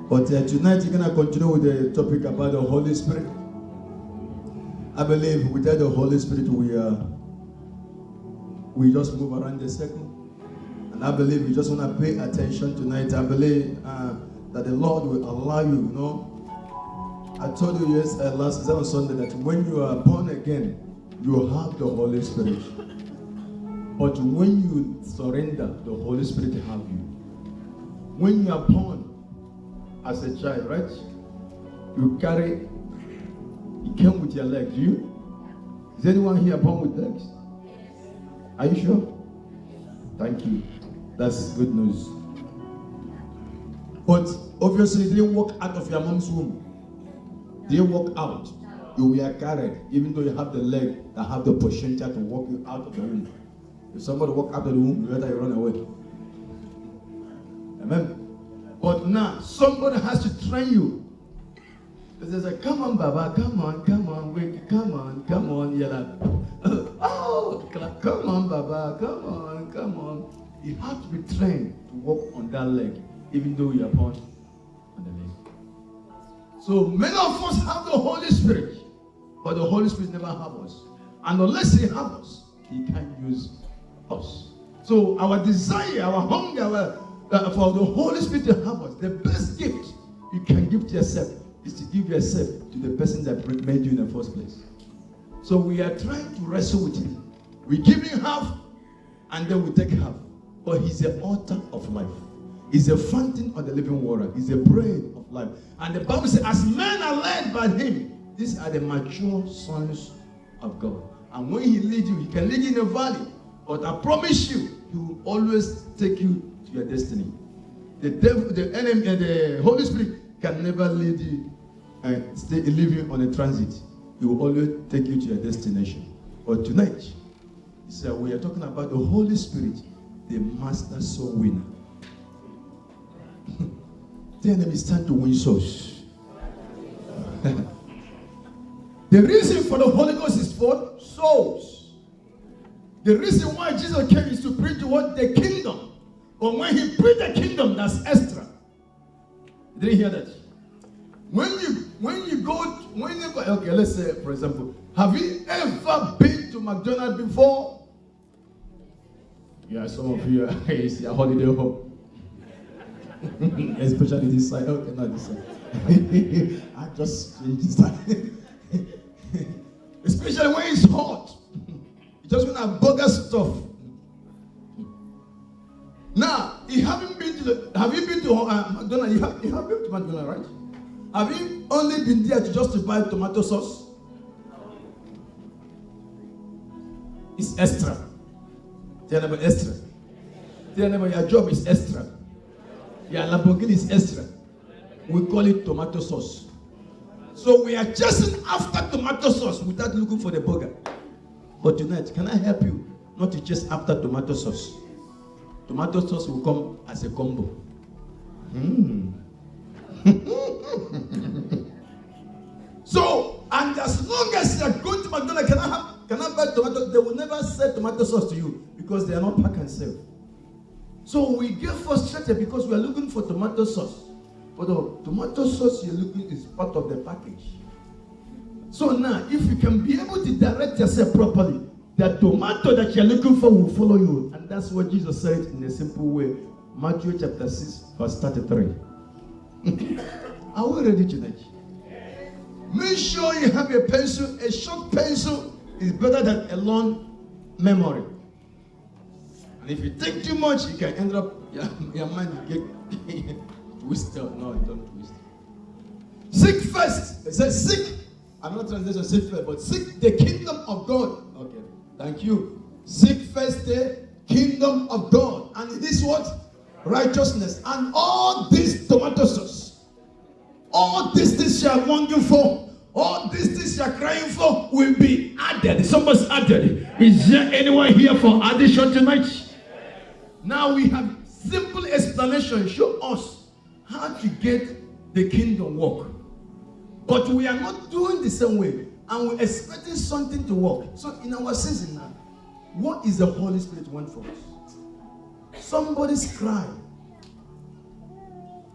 But tonight we're going to continue with the topic about the Holy Spirit. I believe without the Holy Spirit we just move around the circle. And I believe you just want to pay attention tonight. I believe that the Lord will allow you, I told you last on Sunday that when you are born again, you have the Holy Spirit. But when you surrender, the Holy Spirit have you. When you are born as a child, right? You came with your legs, do you? Is anyone here born with legs? Are you sure? Thank you. That's good news. But obviously, they walk out of your mom's womb. They walk out. You were carried, even though you have the leg that have the potential to walk you out of the womb. If somebody walk out of the womb, you better run away. Amen. But now, somebody has to train you. They say, come on, Baba, come on, wait, come on. You're like, oh, come on, Baba, come on. You have to be trained to walk on that leg, even though you are born on the leg. So many of us have the Holy Spirit, but the Holy Spirit never have us. And unless He have us, He can't use us. So our desire, our hunger for the Holy Spirit to have us, the best gift you can give to yourself is to give yourself to the person that made you in the first place. So we are trying to wrestle with Him. We give Him half, and then we take half. But He's the author of life. He's the fountain of the living water. He's the bread of life. And the Bible says, as men are led by Him, these are the mature sons of God. And when He leads you, He can lead you in a valley. But I promise you, He will always take you to your destiny. The devil, the enemy, and the Holy Spirit can never lead you and leave you on a transit. He will always take you to your destination. But tonight, we are talking about the Holy Spirit, the master soul winner. The enemy is trying to win souls. The reason for the Holy Ghost is for souls. The reason why Jesus came is to preach what? The kingdom. But when He preached the kingdom, that's extra. You didn't hear that? Okay, let's say, for example, have you ever been to McDonald's before? Yeah, some of you it's your holiday home. Especially this side. Okay, not this side. I just changed this side. Especially when it's hot. You just want to have burger stuff. Now, have you been to McDonald's? You have been to McDonald's, right? Have you only been there to buy tomato sauce? It's extra. Tell them about extra. Tell them about your job is extra. Your Lamborghini is extra. We call it tomato sauce. So we are chasing after tomato sauce without looking for the burger. But tonight, can I help you not to chase after tomato sauce? Tomato sauce will come as a combo. So, and as long as you are going to McDonald's, can I buy tomato? They will never sell tomato sauce to you because they are not pack and sell. So we get frustrated because we are looking for tomato sauce. But the tomato sauce you're looking is part of the package. So now, if you can be able to direct yourself properly, the tomato that you're looking for will follow you. And that's what Jesus said in a simple way. Matthew chapter 6, verse 33. Are we ready tonight? Make sure you have a pencil. A short pencil is better than a long memory. And if you think too much, you can end up, your mind will get twisted. No, don't twist. Seek first. It says seek. I'm not translating seek first, but seek the kingdom of God. Okay, thank you. Seek first the kingdom of God. And it is what? Righteousness. And all this tomato sauce, all these things you are longing for, all these things you are crying for will be added. Somebody's added. Is there anyone here for addition tonight? Now we have simple explanation. Show us how to get the kingdom work. But we are not doing the same way. And we're expecting something to work. So in our season now, what is the Holy Spirit want for us? Somebody's crying.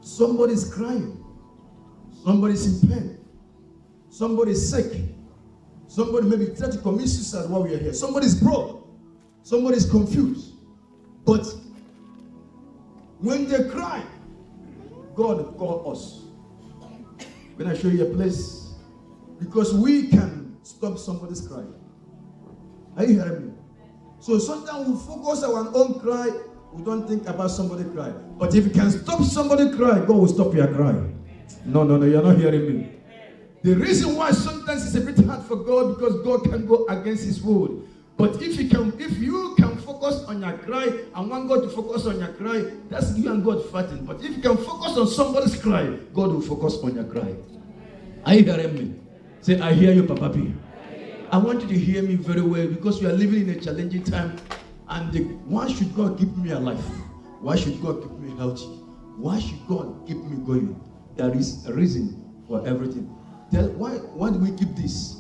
Somebody's crying. Somebody's in pain. Somebody's sick. Somebody maybe tried to commit suicide while we are here. Somebody's broke. Somebody's confused. But when they cry, God called us. When I show you a place, because we can stop somebody's cry. Are you hearing me? So sometimes we focus on our own cry. We don't think about somebody cry. But if you can stop somebody cry, God will stop your cry. No, you're not hearing me. The reason why sometimes it's a bit hard for God, because God can go against His word. But if you can focus on your cry and want God to focus on your cry, that's you and God fighting. But if you can focus on somebody's cry, God will focus on your cry. Are you hearing me? Say, I hear you, Papa P. I want you to hear me very well, because we are living in a challenging time. And why should God keep me alive? Why should God keep me healthy? Why should God keep me going? There is a reason for everything. Why do we keep this?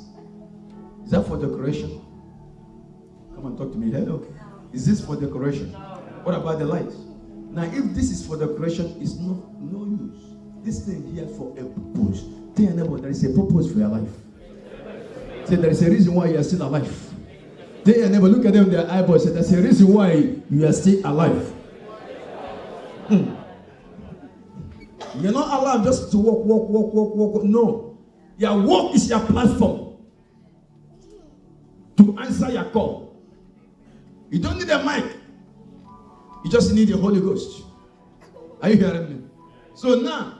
Is that for decoration? Come and talk to me. Hello. Is this for decoration? What about the light? Now, if this is for decoration, it's no use. This thing here for a purpose. Tell your neighbor, there is a purpose for your life. Say, there is a reason why you are still alive. Tell your neighbor, look at them in their eyeballs. Say, there's a reason why you are still alive. You're not allowed just to walk. No. Your walk is your platform to answer your call. You don't need a mic. You just need the Holy Ghost. Are you hearing me? So now,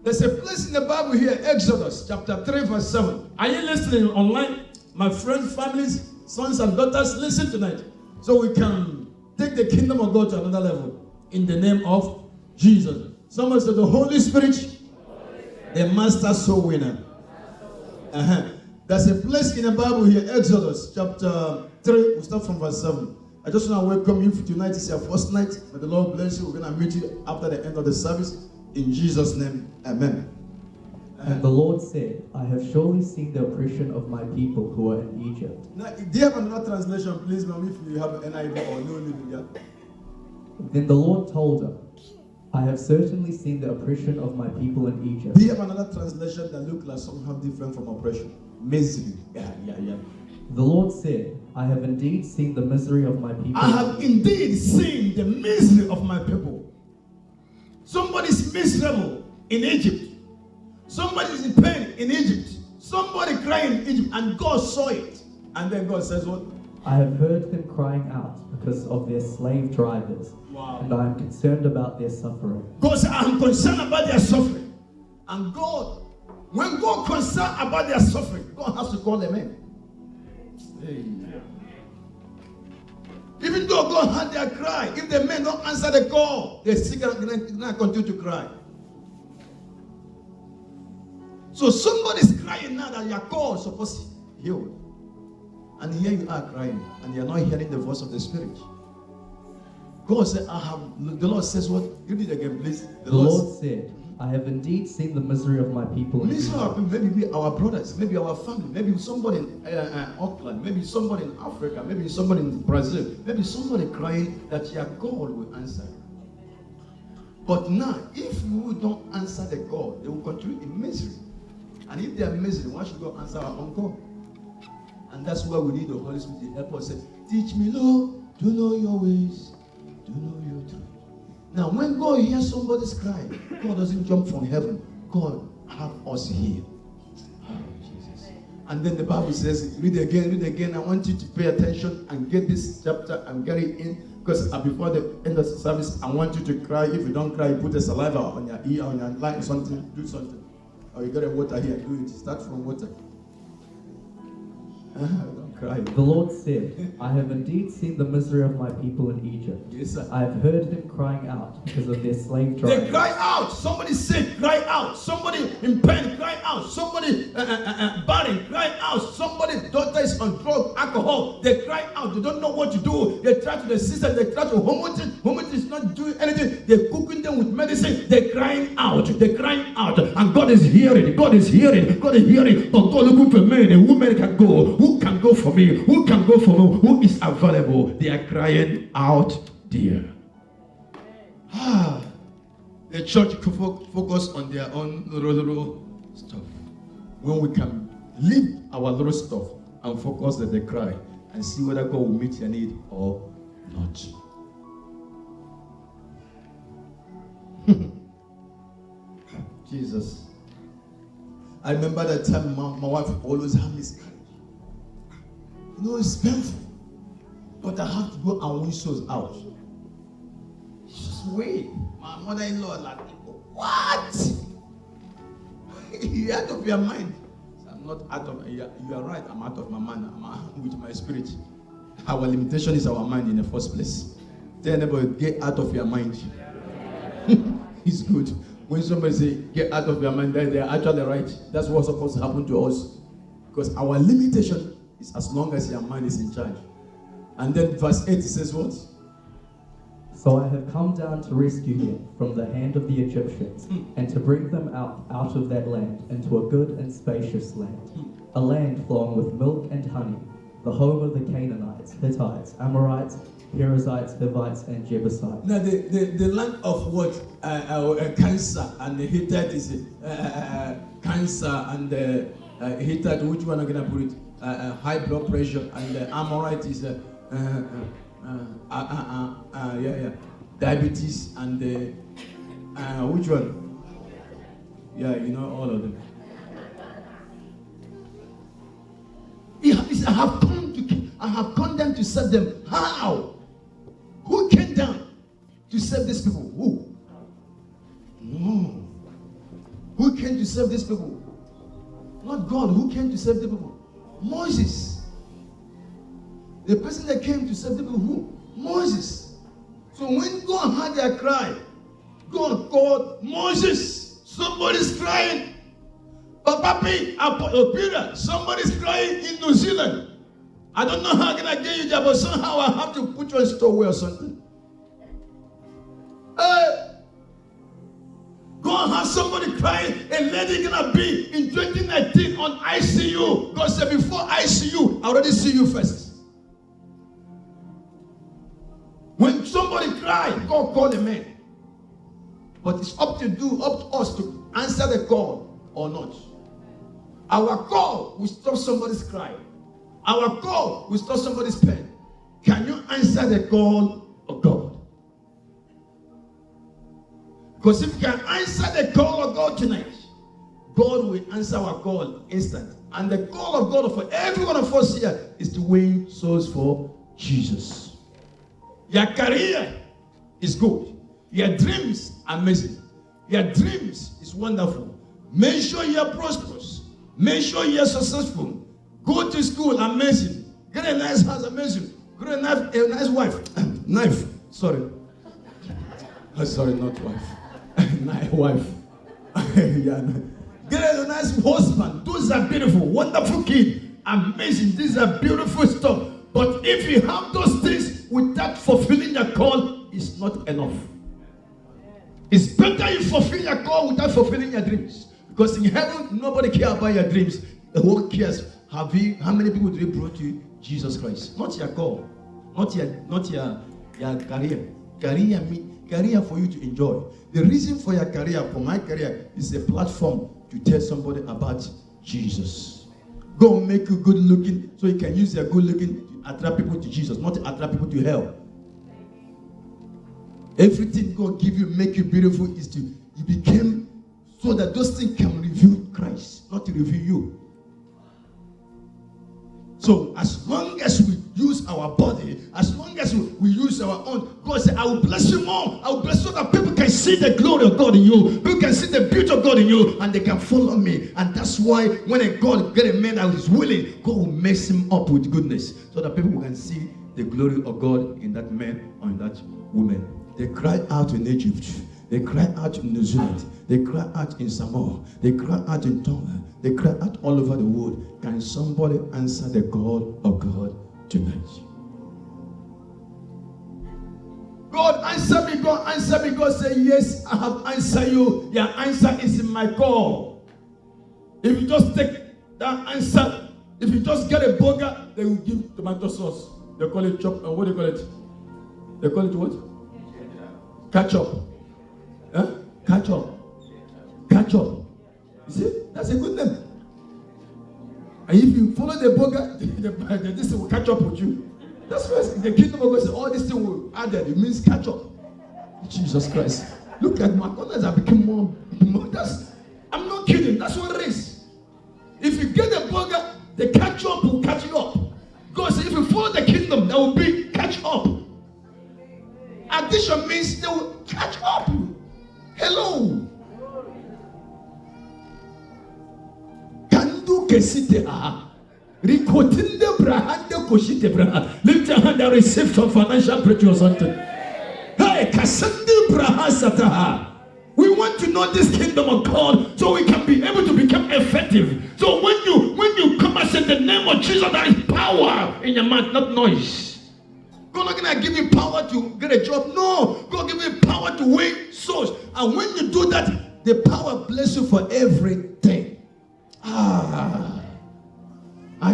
there's a place in the Bible here, Exodus chapter 3 verse 7. Are you listening online? My friends, families, sons and daughters, listen tonight. So we can take the kingdom of God to another level. In the name of Jesus. Someone said the Holy Spirit, the master soul winner. There's a place in the Bible here, Exodus chapter 3. We'll start from verse 7. I just want to welcome you for tonight. It's your first night. May the Lord bless you. We're going to meet you after the end of the service. In Jesus' name, amen. And the Lord said, I have surely seen the oppression of my people who are in Egypt. Now, do you have another translation, please, ma'am, if you have NIV or no Living? Then the Lord told her, I have certainly seen the oppression of my people in Egypt. Do you have another translation that looks like somehow different from oppression? Misery. Yeah. The Lord said, I have indeed seen the misery of my people. I have indeed seen the misery of my people. Somebody's miserable in Egypt. Somebody's in pain in Egypt. Somebody crying in Egypt, and God saw it. And then God says what? I have heard them crying out because of their slave drivers. Wow. And I am concerned about their suffering. God said, I am concerned about their suffering. And God, when God is concerned about their suffering, God has to call them in. Hey. Even though God had their cry, if the men don't answer the call, they're still going to continue to cry. So somebody's crying now that your call is supposed to be healed. And here you are crying, and you're not hearing the voice of the Spirit. God said, the Lord says what? You read it again, please. The Lord said, I have indeed seen the misery of my people. Maybe our brothers, maybe our family, maybe somebody in Auckland, maybe somebody in Africa, maybe somebody in Brazil, maybe somebody crying that your God will answer. But now, if you don't answer the God, they will continue in misery. And if they are misery, why should God answer our own God? And that's why we need the Holy Spirit to help us say, teach me, Lord, to know your ways, to know your truth. Now, when God hears somebody's cry, God doesn't jump from heaven. God have us here. Oh, Jesus. And then the Bible says, read again. I want you to pay attention and get this chapter and get it in. Because before the end of the service, I want you to cry. If you don't cry, you put a saliva on your ear, on your line, something, do something. Or you got a water here, do it. Start from water. Don't cry. The Lord said, I have indeed seen the misery of my people in Egypt. Yes, sir. I have heard them crying out because of their slave drivers. They cry out. Somebody sick, cry out. Somebody in pain, cry out. Somebody barren, cry out. Somebody's daughter is on drugs, alcohol. They cry out. They don't know what to do. They try to the system. They try to homage is not doing anything. They're cooking them with medicine. They're crying out. They're crying out. And God is hearing. God is hearing. God is hearing. But God looking for men. A woman can go. Who can go for me? Who can go for me? Who is available? They are crying out there. the church could focus on their own little stuff. When we can leave our little stuff and focus at the cry and see whether God will meet your need or not. Jesus. I remember that time my wife always had miscarriage. You know, it's painful. But I have to go and win souls out. Just wait. My mother-in-law like, what? You're out of your mind. I'm not out of, you are right, I'm out of my mind. I'm out with my spirit. Our limitation is our mind in the first place. Tell anybody, get out of your mind. It's good. When somebody say, get out of your mind, they're actually right. That's what's supposed to happen to us. Because our limitation is as long as your mind is in charge. And then verse 8 says what? So I have come down to rescue you from the hand of the Egyptians, and to bring them out of that land into a good and spacious land, a land flowing with milk and honey, the home of the Canaanites, Hittites, Amorites, Perizzites, Hivites, and Jebusites. Now the land of what? Cancer, and the Hittite is cancer, and the Hittite, which one am I going to put it? High blood pressure, and the Amorite is diabetes, and the which one? Yeah, you know all of them. I have come down to save them. How? Who came down to save these people? Who? No. Who came to save these people? Not God. Who came to save the people? Moses. The person that came to save the people, who? Moses. So when God heard their cry, God called Moses. Somebody's crying. Papa, Peter, somebody's crying in New Zealand. I don't know how can I get you there, but somehow I have to put you in stowaway or something. God has somebody crying, a lady gonna be in 2019 on ICU. God said, before ICU, I already see you first. When somebody cries, God call a man. But it's up to us to answer the call or not. Our call will stop somebody's cry. Our call will stop somebody's pain. Can you answer the call of God? Because if you can answer the call of God tonight, God will answer our call instant. And the call of God for every one of us here is to win souls for Jesus. Your career is good. Your dreams are amazing. Your dreams is wonderful. Make sure you're prosperous. Make sure you're successful. Go to school, amazing. Get a nice house, amazing. Get a nice wife. Knife, sorry. Sorry, not wife. Nice wife. Yeah, no. Get a nice husband. Those are beautiful, wonderful kids. Amazing. These are beautiful stuff. But if you have those things without fulfilling the call, it's not enough. It's better you fulfill your call without fulfilling your dreams. Because in heaven, nobody cares about your dreams. The world cares. How many people do you brought to Jesus Christ? Not your call, not your career. Career for you to enjoy. The reason for your career, for my career, is a platform to tell somebody about Jesus. God make you good looking so you can use your good looking to attract people to Jesus, not to attract people to hell. Everything God give you, make you beautiful, is to you became so that those things can reveal Christ, not to reveal you. So as long as we use our body, as long as we use our own, God said, I will bless you more. I will bless you so that people can see the glory of God in you. People can see the beauty of God in you, and they can follow me. And that's why when a God get a man that is willing, God will mess him up with goodness, so that people can see the glory of God in that man or in that woman. They cried out in Egypt. They cried out in New Zealand. They cried out in Samoa. They cried out in Tonga. They cried out all over the world. Can somebody answer the call of God tonight? God answer me. God answer me. God say, yes, I have answered you. Your answer is in my call. If you just take that answer, if you just get a burger, they will give tomato sauce. They call it chop. What do you call it? They call it what? Ketchup. Huh? Catch up. Catch up. You see, that's a good name. And if you follow the burger, this thing will catch up with you. That's why the kingdom of God says all this thing will add it. It means catch up. Jesus Christ. Look at McDonald's have become more I'm not kidding. That's what it is. If you get a burger, the catch up will catch you up. God said if you follow the kingdom, there will be catch up. Addition means they will catch up. Hello. Kandu kesite aha. Rikotinde brahande koshite braha. Lift your hand and receive some financial breakthrough or something. Hey, kasandi braha sataha. We want to know this kingdom of God so we can be able to become effective. So when you come and say the name of Jesus, there is power in your mouth, not noise. God not gonna give you power to get a job. No, God give you power to win souls. And when you do that, the power bless you for everything. Are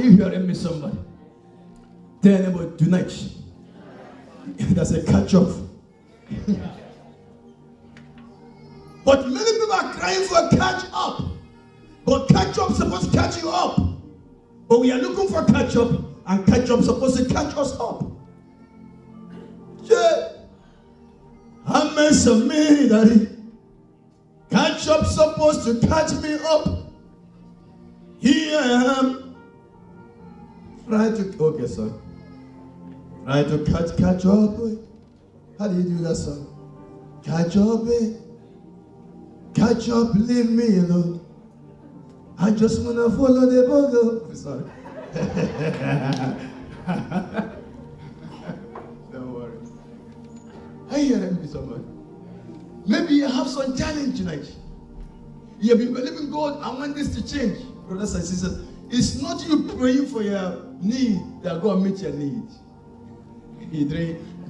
you hearing me, somebody? Tell them about tonight. That's a catch up. But many people are crying for a catch up. But catch up is supposed to catch you up. But we are looking for catch up, and catch up is supposed to catch us up. Yeah. I'm so many, daddy. Catch up supposed to catch me up. Here I am. Try to okay, sir. Try to catch up. How do you do that, sir? Catch up, catch up, leave me alone. I just wanna follow the burger. Sorry. Don't worry. Are you hearing me, somebody? Maybe you have some challenge tonight. You have been believing God, I want this to change. Brothers and sisters, it's not you praying for your need that God meet your need.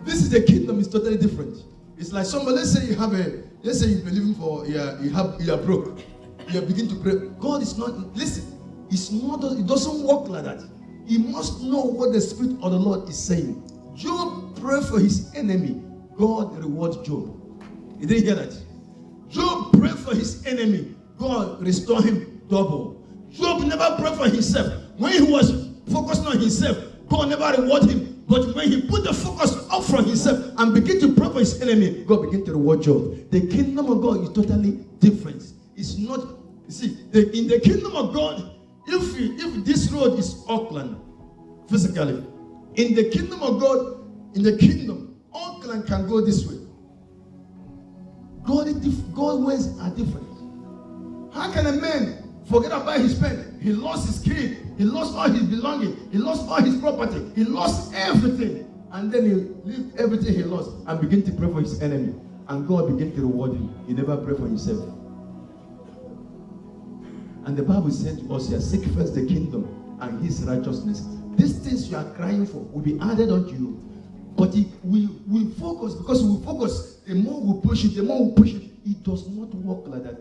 This is the kingdom, it's totally different. It's like somebody, let's say you're believing for, you are broke. You begin to pray. God is not, listen, it doesn't work like that. You must know what the Spirit of the Lord is saying. Job prayed for his enemy. God rewards Job. You didn't hear that? Job prayed for his enemy. God restored him double. Job never prayed for himself. When he was focused on himself, God never rewarded him. But when he put the focus up from himself and begin to pray for his enemy, God began to reward Job. The kingdom of God is totally different. It's not, you see, in the kingdom of God, if this road is Auckland, physically, in the kingdom of God, Auckland can go this way. God ways are different. How can a man forget about his pen? He lost his key. He lost all his belongings. He lost all his property. He lost everything. And then he leave everything he lost and begin to pray for his enemy. And God began to reward him. He never prayed for himself. And the Bible said to us here, seek first the kingdom and his righteousness. These things you are crying for will be added unto you. But we focus, because we focus, the more we push it, it does not work like that.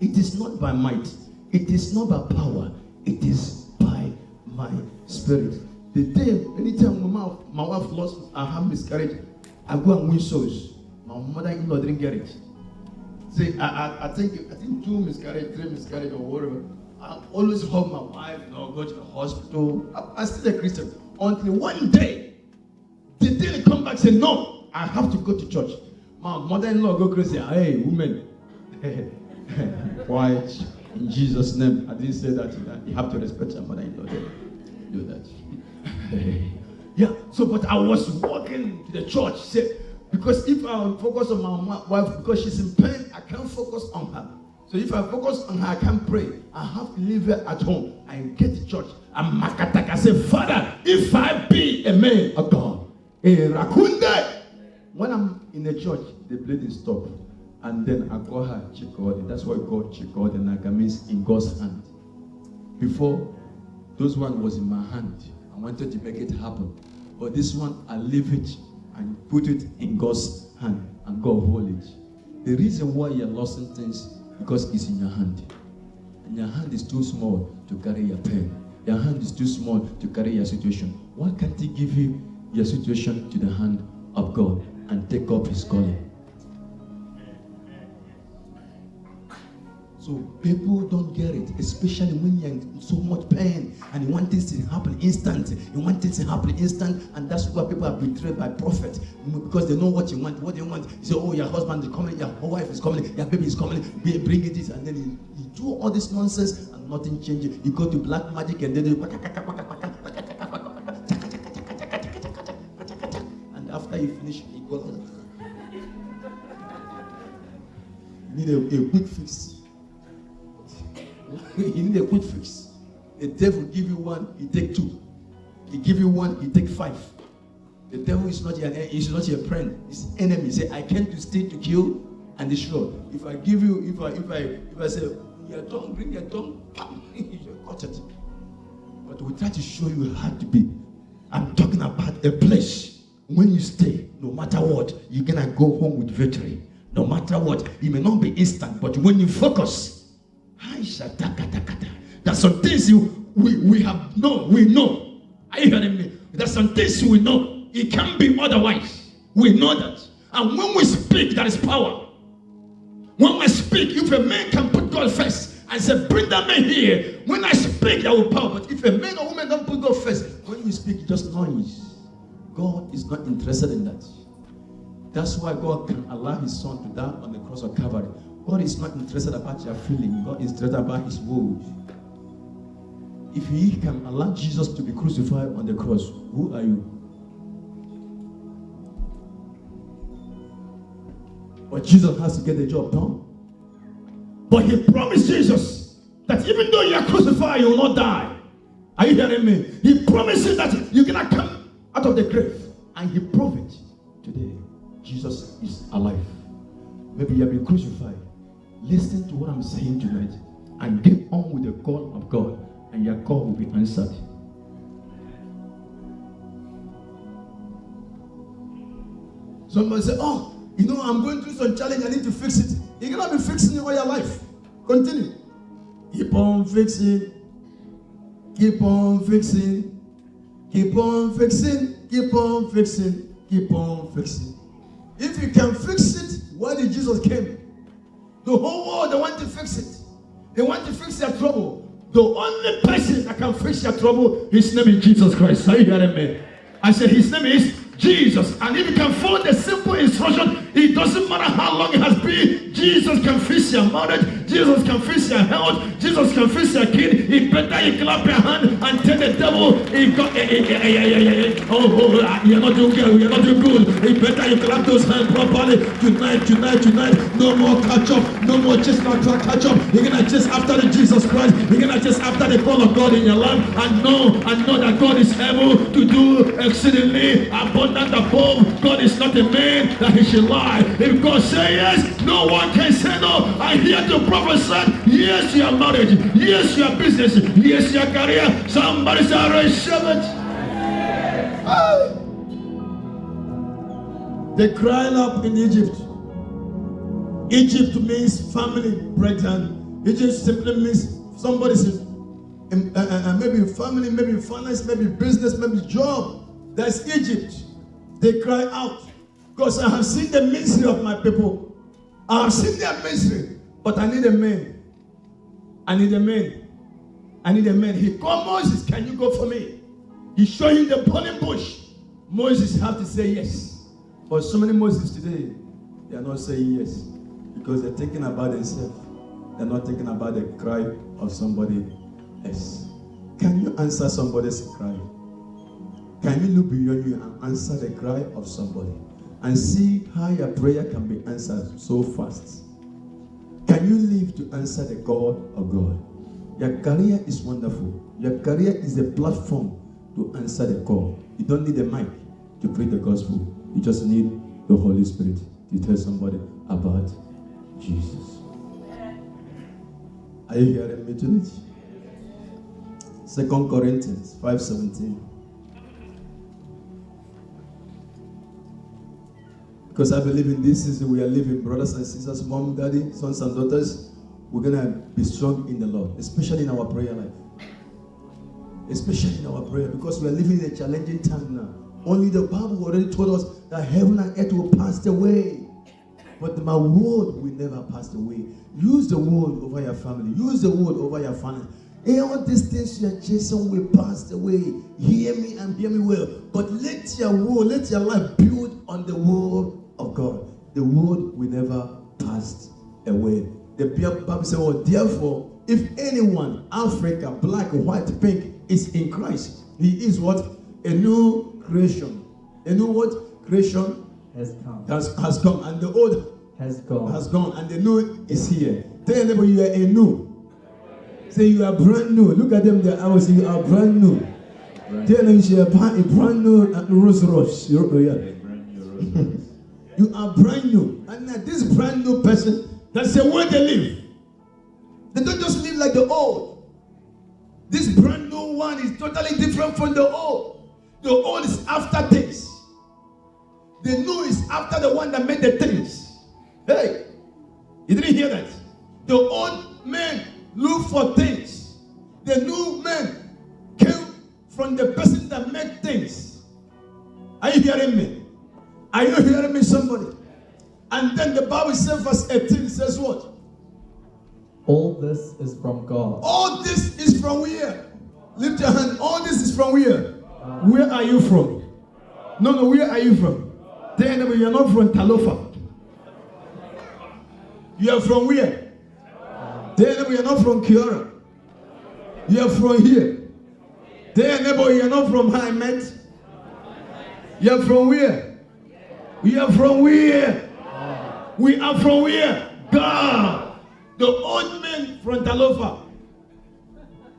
It is not by might. It is not by power. It is by my spirit. The day, anytime my wife lost and have miscarriage, I go and win souls. My mother-in-law didn't get it. See, I think 2 miscarriage, 3 miscarriage, or whatever. I always hug my wife, go to the hospital. I'm still a Christian. Until one day, the day they come back, say, no, I have to go to church. My mother-in-law go crazy. Hey, woman. Quiet. In Jesus' name. I didn't say that. You have to respect your mother-in-law. Do that. Yeah. So, but I was walking to the church. Say, because if I focus on my wife, because she's in pain, I can't focus on her. So if I focus on her, I can't pray. I have to leave her at home and get to church. And Makataka say, Father, if I be a man of God, when I'm in the church, the bleeding stops. And then I call her Chikodi. That's why God Chikodi Naga means in God's hand. Before, those one was in my hand. I wanted to make it happen. But this one, I leave it and put it in God's hand. And God hold it. The reason why you're losing things, because it's in your hand. And your hand is too small to carry your pain. Your hand is too small to carry your situation. Why can't he give you your situation to the hand of God and take up his calling? So people don't get it, especially when you're in so much pain and you want things to happen instant. And that's why people are betrayed by prophet, because they know what you want. What they want, you say, oh, your husband is coming, your wife is coming, your baby is coming, bring it, and then you do all this nonsense and nothing changes. You go to black magic and then you and after you finish, you go. You need a quick fix. You need a quick fix. The devil give you one, he take two. He give you one, he take five. The devil is not your friend. He's enemy. Say, I came to steal, to kill, and destroy. If I give you, if I say, your tongue, bring your tongue, you cut it. But we try to show you how to be. I'm talking about a place. When you stay, no matter what, you're gonna go home with victory. No matter what, it may not be instant, but when you focus, there's some things we have known. We know. Are you hearing me? There's some things we know. It can't be otherwise. We know that. And when we speak, there is power. When we speak, if a man can put God first and say, bring that man here, when I speak, there will be power. But if a man or woman don't put God first, when you speak, just noise. God is not interested in that. That's why God can allow his son to die on the cross of Calvary. God is not interested about your feeling. God is interested about his word. If he can allow Jesus to be crucified on the cross, who are you? But Jesus has to get the job done. But he promised Jesus that even though you are crucified, you will not die. Are you hearing me? He promises that you're going to come out of the grave. And he proved it today. Jesus is alive. Maybe you have been crucified. Listen to what I'm saying tonight and get on with the call of God, and your call will be answered. Somebody say, oh, I'm going through some challenge, I need to fix it. You're going to be fixing it all your life. Continue. Keep on fixing. Keep on fixing. Keep on fixing. Keep on fixing. Keep on fixing. If you can fix it, why did Jesus come? The whole world, they want to fix it. They want to fix their trouble. The only person that can fix your trouble, his name is Jesus Christ. Are you hearing me? I said his name is Jesus. And if you can follow the simple instruction, it doesn't matter how long it has been, Jesus can fix your marriage, Jesus can fix your health, Jesus can fix your kid. It better you clap your hand and tell the devil, you're not doing good, you're not doing good. It better you clap those hands properly. Tonight. No more catch up, no more just not catch up. You're gonna chase after the Jesus Christ. You're gonna chase after the call of God in your life, and know that God is able to do exceedingly abundant above. God is not a man that he should lie. If God say yes, no one can say no. I hear to prophesy, yes, your marriage, yes, your business, yes, your career. Somebody say, receive it. They cried up in Egypt. Egypt means family breakdown. Egypt simply means somebody's maybe family, maybe finance, maybe business, maybe job. That's Egypt. They cry out, because I have seen the misery of my people. I have seen their misery, but I need a man. I need a man. He called Moses, can you go for me? He showed him the burning bush. Moses have to say yes. But so many Moses today, they are not saying yes, because they're thinking about themselves. They're not thinking about the cry of somebody else. Can you answer somebody's cry? Can you look beyond you and answer the cry of somebody and see how your prayer can be answered so fast? Can you live to answer the God of God? Your career is wonderful. Your career is a platform to answer the call. You don't need a mic to preach the gospel. You just need the Holy Spirit to tell somebody about Jesus. Are you hearing me tonight? 2 Corinthians 5:17. Because I believe in this season we are living, brothers and sisters, mom, daddy, sons and daughters, we're going to be strong in the Lord, especially in our prayer life. Especially in our prayer, because we are living in a challenging time now. Only the Bible already told us that heaven and earth will pass away, but my word will never pass away. Use the word over your family. Use the word over your family. All these things you are chasing will pass away. Hear me and hear me well. But let your word, let your life build on the word of God. The word will never pass away. The Bible says, oh, therefore, if anyone, Africa, black, white, pink, is in Christ, he is what? A new creation. A new what? Creation has come. Has come. And the old has gone. Has gone. And the new is here. Tell your neighbor you are a new. Say you are brand new. Look at them there. I will say you are brand new. Tell them you are a brand new Rolls Royce. You are brand new. And this brand new person, that's the way they live. They don't just live like the old. This brand new one is totally different from the old. The old is after things. The new is after the one that made the things. Hey, you didn't hear that? The old man look for things. The new man came from the person that made things. Are you hearing me? Are you hearing me, somebody? And then the Bible says, verse 18 says what? All this is from God. All this is from where? Lift your hand. All this is from where? Where are you from? No, where are you from? Then you are not from Talofa. You are from where? Then you are not from Kiora. You are from here. Then you are not from Haimet. You are from where? We are from where? We are from where? God. The old man from Talofa.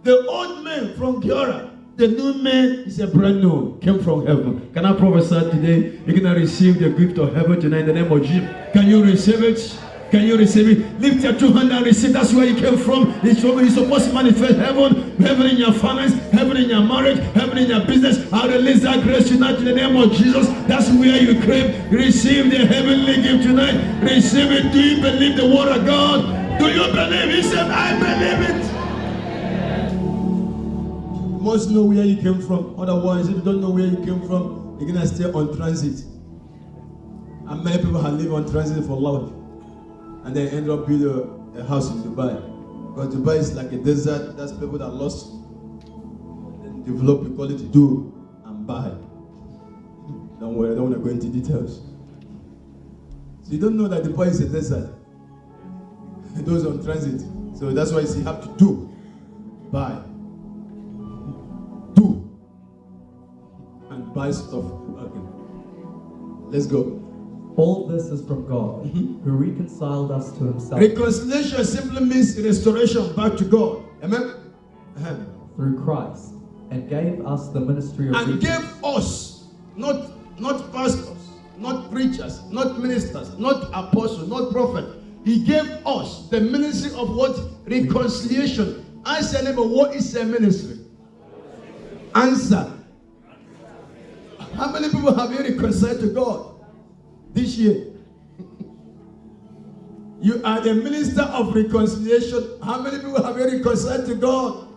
The old man from Kiora. The new man is a brand new, came from heaven. Can I prophesy today? You're going to receive the gift of heaven tonight in the name of Jesus. Can you receive it? Can you receive it? Lift your 2 hands and receive. That's where you came from. It's supposed to manifest heaven. Heaven in your finance, heaven in your marriage, heaven in your business. I release that grace tonight in the name of Jesus. That's where you came. Receive the heavenly gift tonight. Receive it. Do you believe the word of God? Do you believe? He said, I believe it. You must know where you came from. Otherwise, if you don't know where you came from, you're going to stay on transit. And many people have lived on transit for life. And then end up building a house in Dubai. Because Dubai is like a desert. That's people that lost. And then develop equality, do and buy. Don't worry, I don't want to go into details. So you don't know that Dubai is a desert. Those on transit. So that's why you have to do, buy. Do and buy stuff. Okay. Let's go. All this is from God, who reconciled us to himself. Reconciliation simply means restoration back to God. Amen? Through Christ, and gave us the ministry of and gave us, not pastors, not preachers, not ministers, not apostles, not prophets. He gave us the ministry of what? Reconciliation. Answer, neighbor, what is a ministry? Answer. How many people have you reconciled to God this year? You are the minister of reconciliation. How many people have you reconciled to God?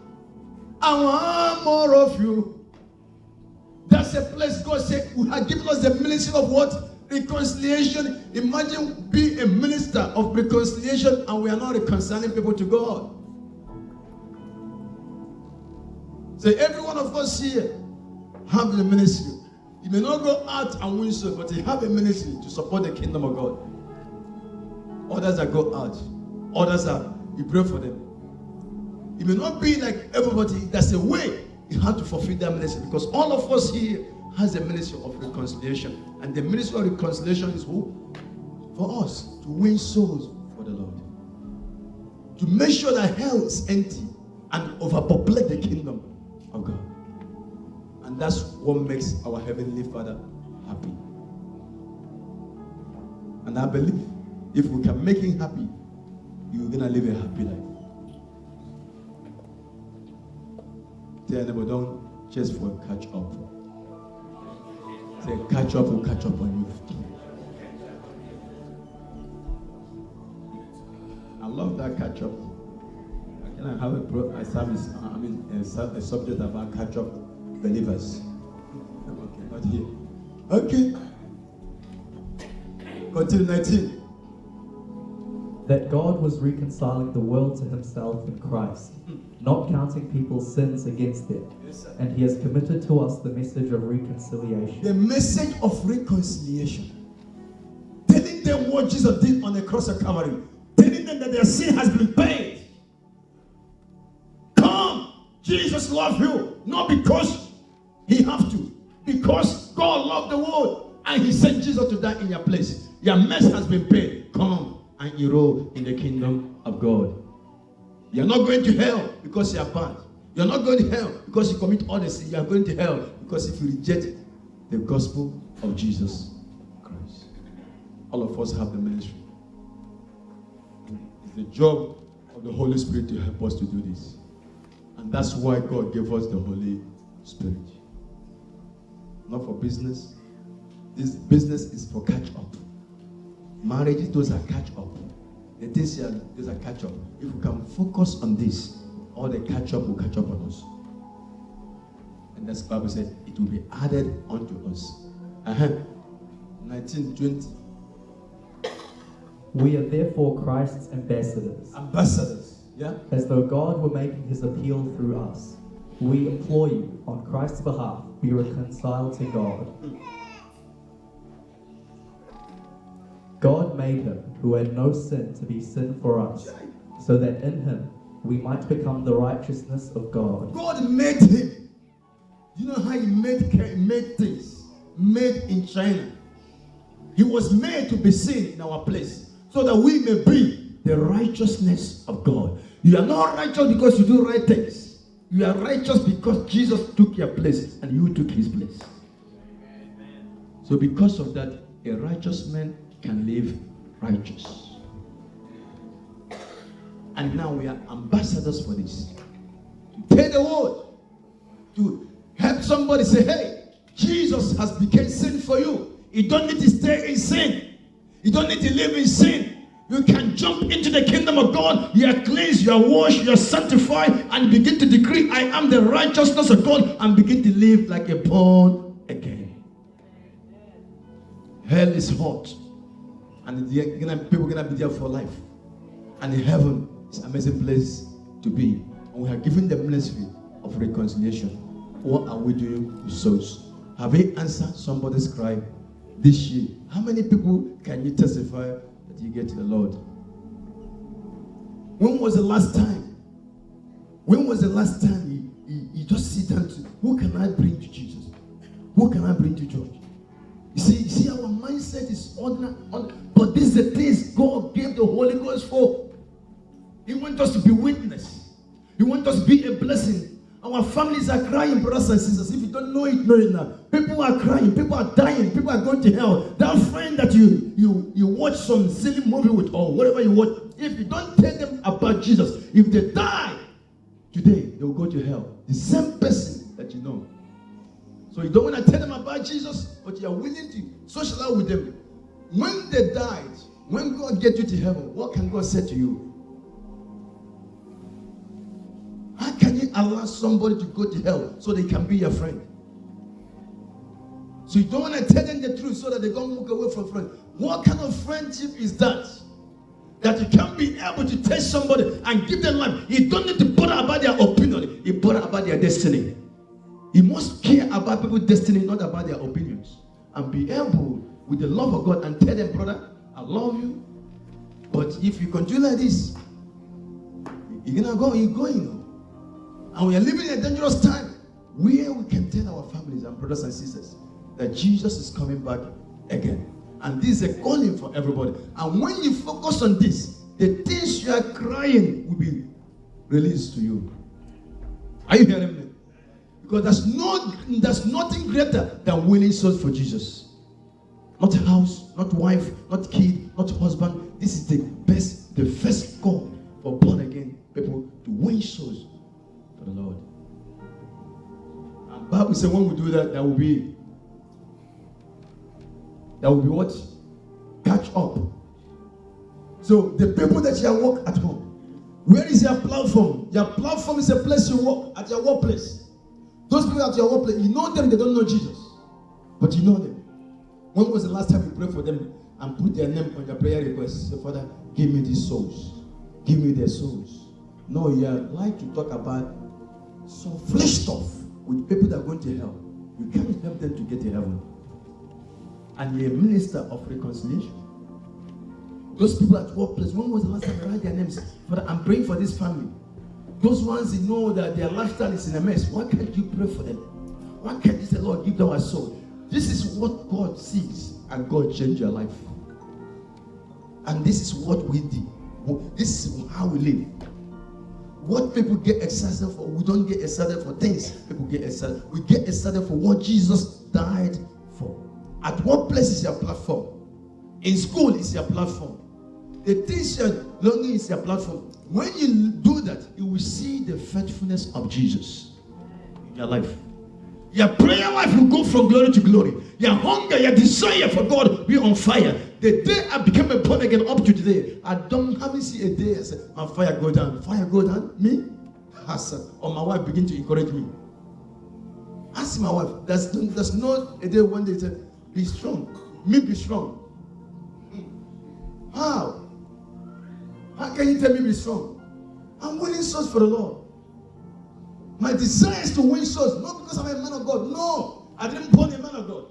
I want more of you. That's a place God said we have given us the ministry of what? Reconciliation. Imagine being a minister of reconciliation and we are not reconciling people to God. So every one of us here have the ministry. You may not go out and win souls, but you have a ministry to support the kingdom of God. Others that go out, others are, you pray for them. It may not be like everybody. There's a way you have to fulfill that ministry, because all of us here has a ministry of reconciliation, and the ministry of reconciliation is who? For us to win souls for the Lord, to make sure that hell is empty and overpopulate the kingdom of God. And that's what makes our Heavenly Father happy. And I believe if we can make Him happy, you're going to live a happy life. Tell your neighbor, don't chase for a catch up. Say, catch up will catch up on you. I love that catch up. Can I have a service? A subject about catch up believers. Okay, not here. Okay. Continue 19. that God was reconciling the world to himself in Christ, not counting people's sins against them. Yes, sir. And he has committed to us the message of reconciliation. The message of reconciliation. Telling them what Jesus did on the cross of Calvary. Telling them that their sin has been paid. Come, Jesus loves you. Not because he has to. Because God loved the world. And he sent Jesus to die in your place. Your mess has been paid. Come and enroll in the kingdom of God. You're not going to hell because you are bad. You're not going to hell because you commit all the sin. You are going to hell because if you reject the gospel of Jesus Christ. All of us have the ministry. It's the job of the Holy Spirit to help us to do this. And that's why God gave us the Holy Spirit. Not for business. This business is for catch up. Marriages, those are catch up. The things here, those are catch up. If we can focus on this, all the catch up will catch up on us. And that's the Bible said it will be added unto us. 19:20. We are therefore Christ's ambassadors, Ambassadors. Yeah? as though God were making his appeal through us. We implore you, on Christ's behalf, be reconciled to God. God made him who had no sin to be sin for us, so that in him we might become the righteousness of God. God made him. You know how he made things? Made in China. He was made to be sin in our place, so that we may be the righteousness of God. You are not righteous because you do right things. You are righteous because Jesus took your place and you took his place. So because of that, a righteous man can live righteous. And now we are ambassadors for this. To tell the world, to help somebody say, hey, Jesus has become sin for you. You don't need to stay in sin. You don't need to live in sin. You can jump into the kingdom of God. You are cleansed, you are washed, you are sanctified, and begin to decree, I am the righteousness of God, and begin to live like a born again. Hell is hot, and people are going to be there for life. And in heaven is an amazing place to be. And we are given the ministry of reconciliation. What are we doing with souls? Have we answered somebody's cry this year? How many people can you testify that you get to the Lord? When was the last time? When was the last time you just sit down to, who can I bring to Jesus? Who can I bring to church? You see, our mindset is ordinary, but this is the things God gave the Holy Ghost for. He wants us to be witness. He wants us to be a blessing. Our families are crying, brothers and sisters. If you don't know it now. People are crying. People are dying. People are going to hell. That friend that you watch some silly movie with or whatever you watch, if you don't tell them about Jesus, if they die today, they will go to hell. The same person that you know. So you don't want to tell them about Jesus, but you are willing to socialize with them. When they died, when God gets you to heaven, what can God say to you? How can you allow somebody to go to hell so they can be your friend? So you don't want to tell them the truth so that they don't walk away from friends. What kind of friendship is that? That you can't be able to tell somebody and give them life. You don't need to bother about their opinion. You bother about their destiny. You must care about people's destiny, not about their opinions. And be able, with the love of God, and tell them, brother, I love you. But if you continue like this, you're going. And we are living in a dangerous time where we can tell our families and brothers and sisters that Jesus is coming back again. And this is a calling for everybody. And when you focus on this, the things you are crying will be released to you. Are you hearing me? Because there's nothing greater than winning souls for Jesus. Not house, not wife, not kid, not husband. This is the first call for born again people to win souls for the Lord. And Bible says when we do that, that will be what? Catch up. So the people that you work at home, where is your platform? Your platform is a place you work, at your workplace. Those people at your workplace, you know them, they don't know Jesus. But you know them. When was the last time you prayed for them? and put their name on your prayer request. Say, Father, give me these souls. Give me their souls. No, you are like to talk about some flesh stuff with people that are going to hell. You can't help them to get to heaven. And you're a minister of reconciliation. Those people at workplace, when was the last time you write their names? Father, I'm praying for this family. Those ones you know that their lifestyle is in a mess. Why can't you pray for them? Why can't you say, Lord, give them a soul? This is what God sees, and God change your life. And this is what we do. This is how we live. What people get excited for, we don't get excited for things. People get excited. We get excited for what Jesus died for. At what place is your platform? In school is your platform. The things you're learning is your platform. When you do that, you will see the faithfulness of Jesus in your life. Your prayer life will go from glory to glory. Your hunger, your desire for God will be on fire. The day I became a born again up to today, haven't seen a day I said, my fire go down. Fire go down? Me? Hassan. Or my wife begin to encourage me. Ask my wife. There's not a day when they said, be strong. Me be strong. How? How can you tell me be strong? I'm winning souls for the Lord. My desire is to win souls, not because I'm a man of God. No, I didn't born a man of God.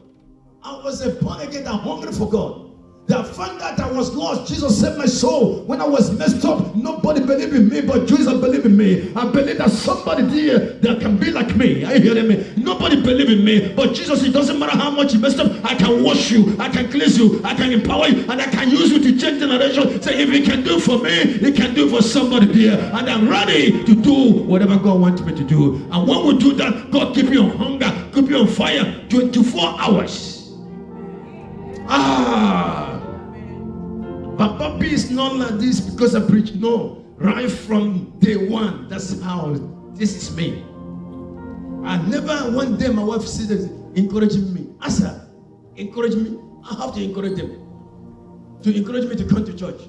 I was a born again and hungry for God. I found that I was lost. Jesus saved my soul. When I was messed up, nobody believed in me, but Jesus believed in me. I believe that somebody there that can be like me. Are you hearing me? Nobody believed in me, but Jesus, it doesn't matter how much you messed up, I can wash you, I can cleanse you, I can empower you, and I can use you to change generation. Say, if he can do it for me, he can do it for somebody there. And I'm ready to do whatever God wants me to do. And when we do that, God keep you on hunger, keep you on fire 24 hours. Papa P is not like this because I preach. No, right from day one, that's how this is me. I never one day my wife said encouraging me. Ask her, encourage me. I have to encourage them to encourage me to come to church.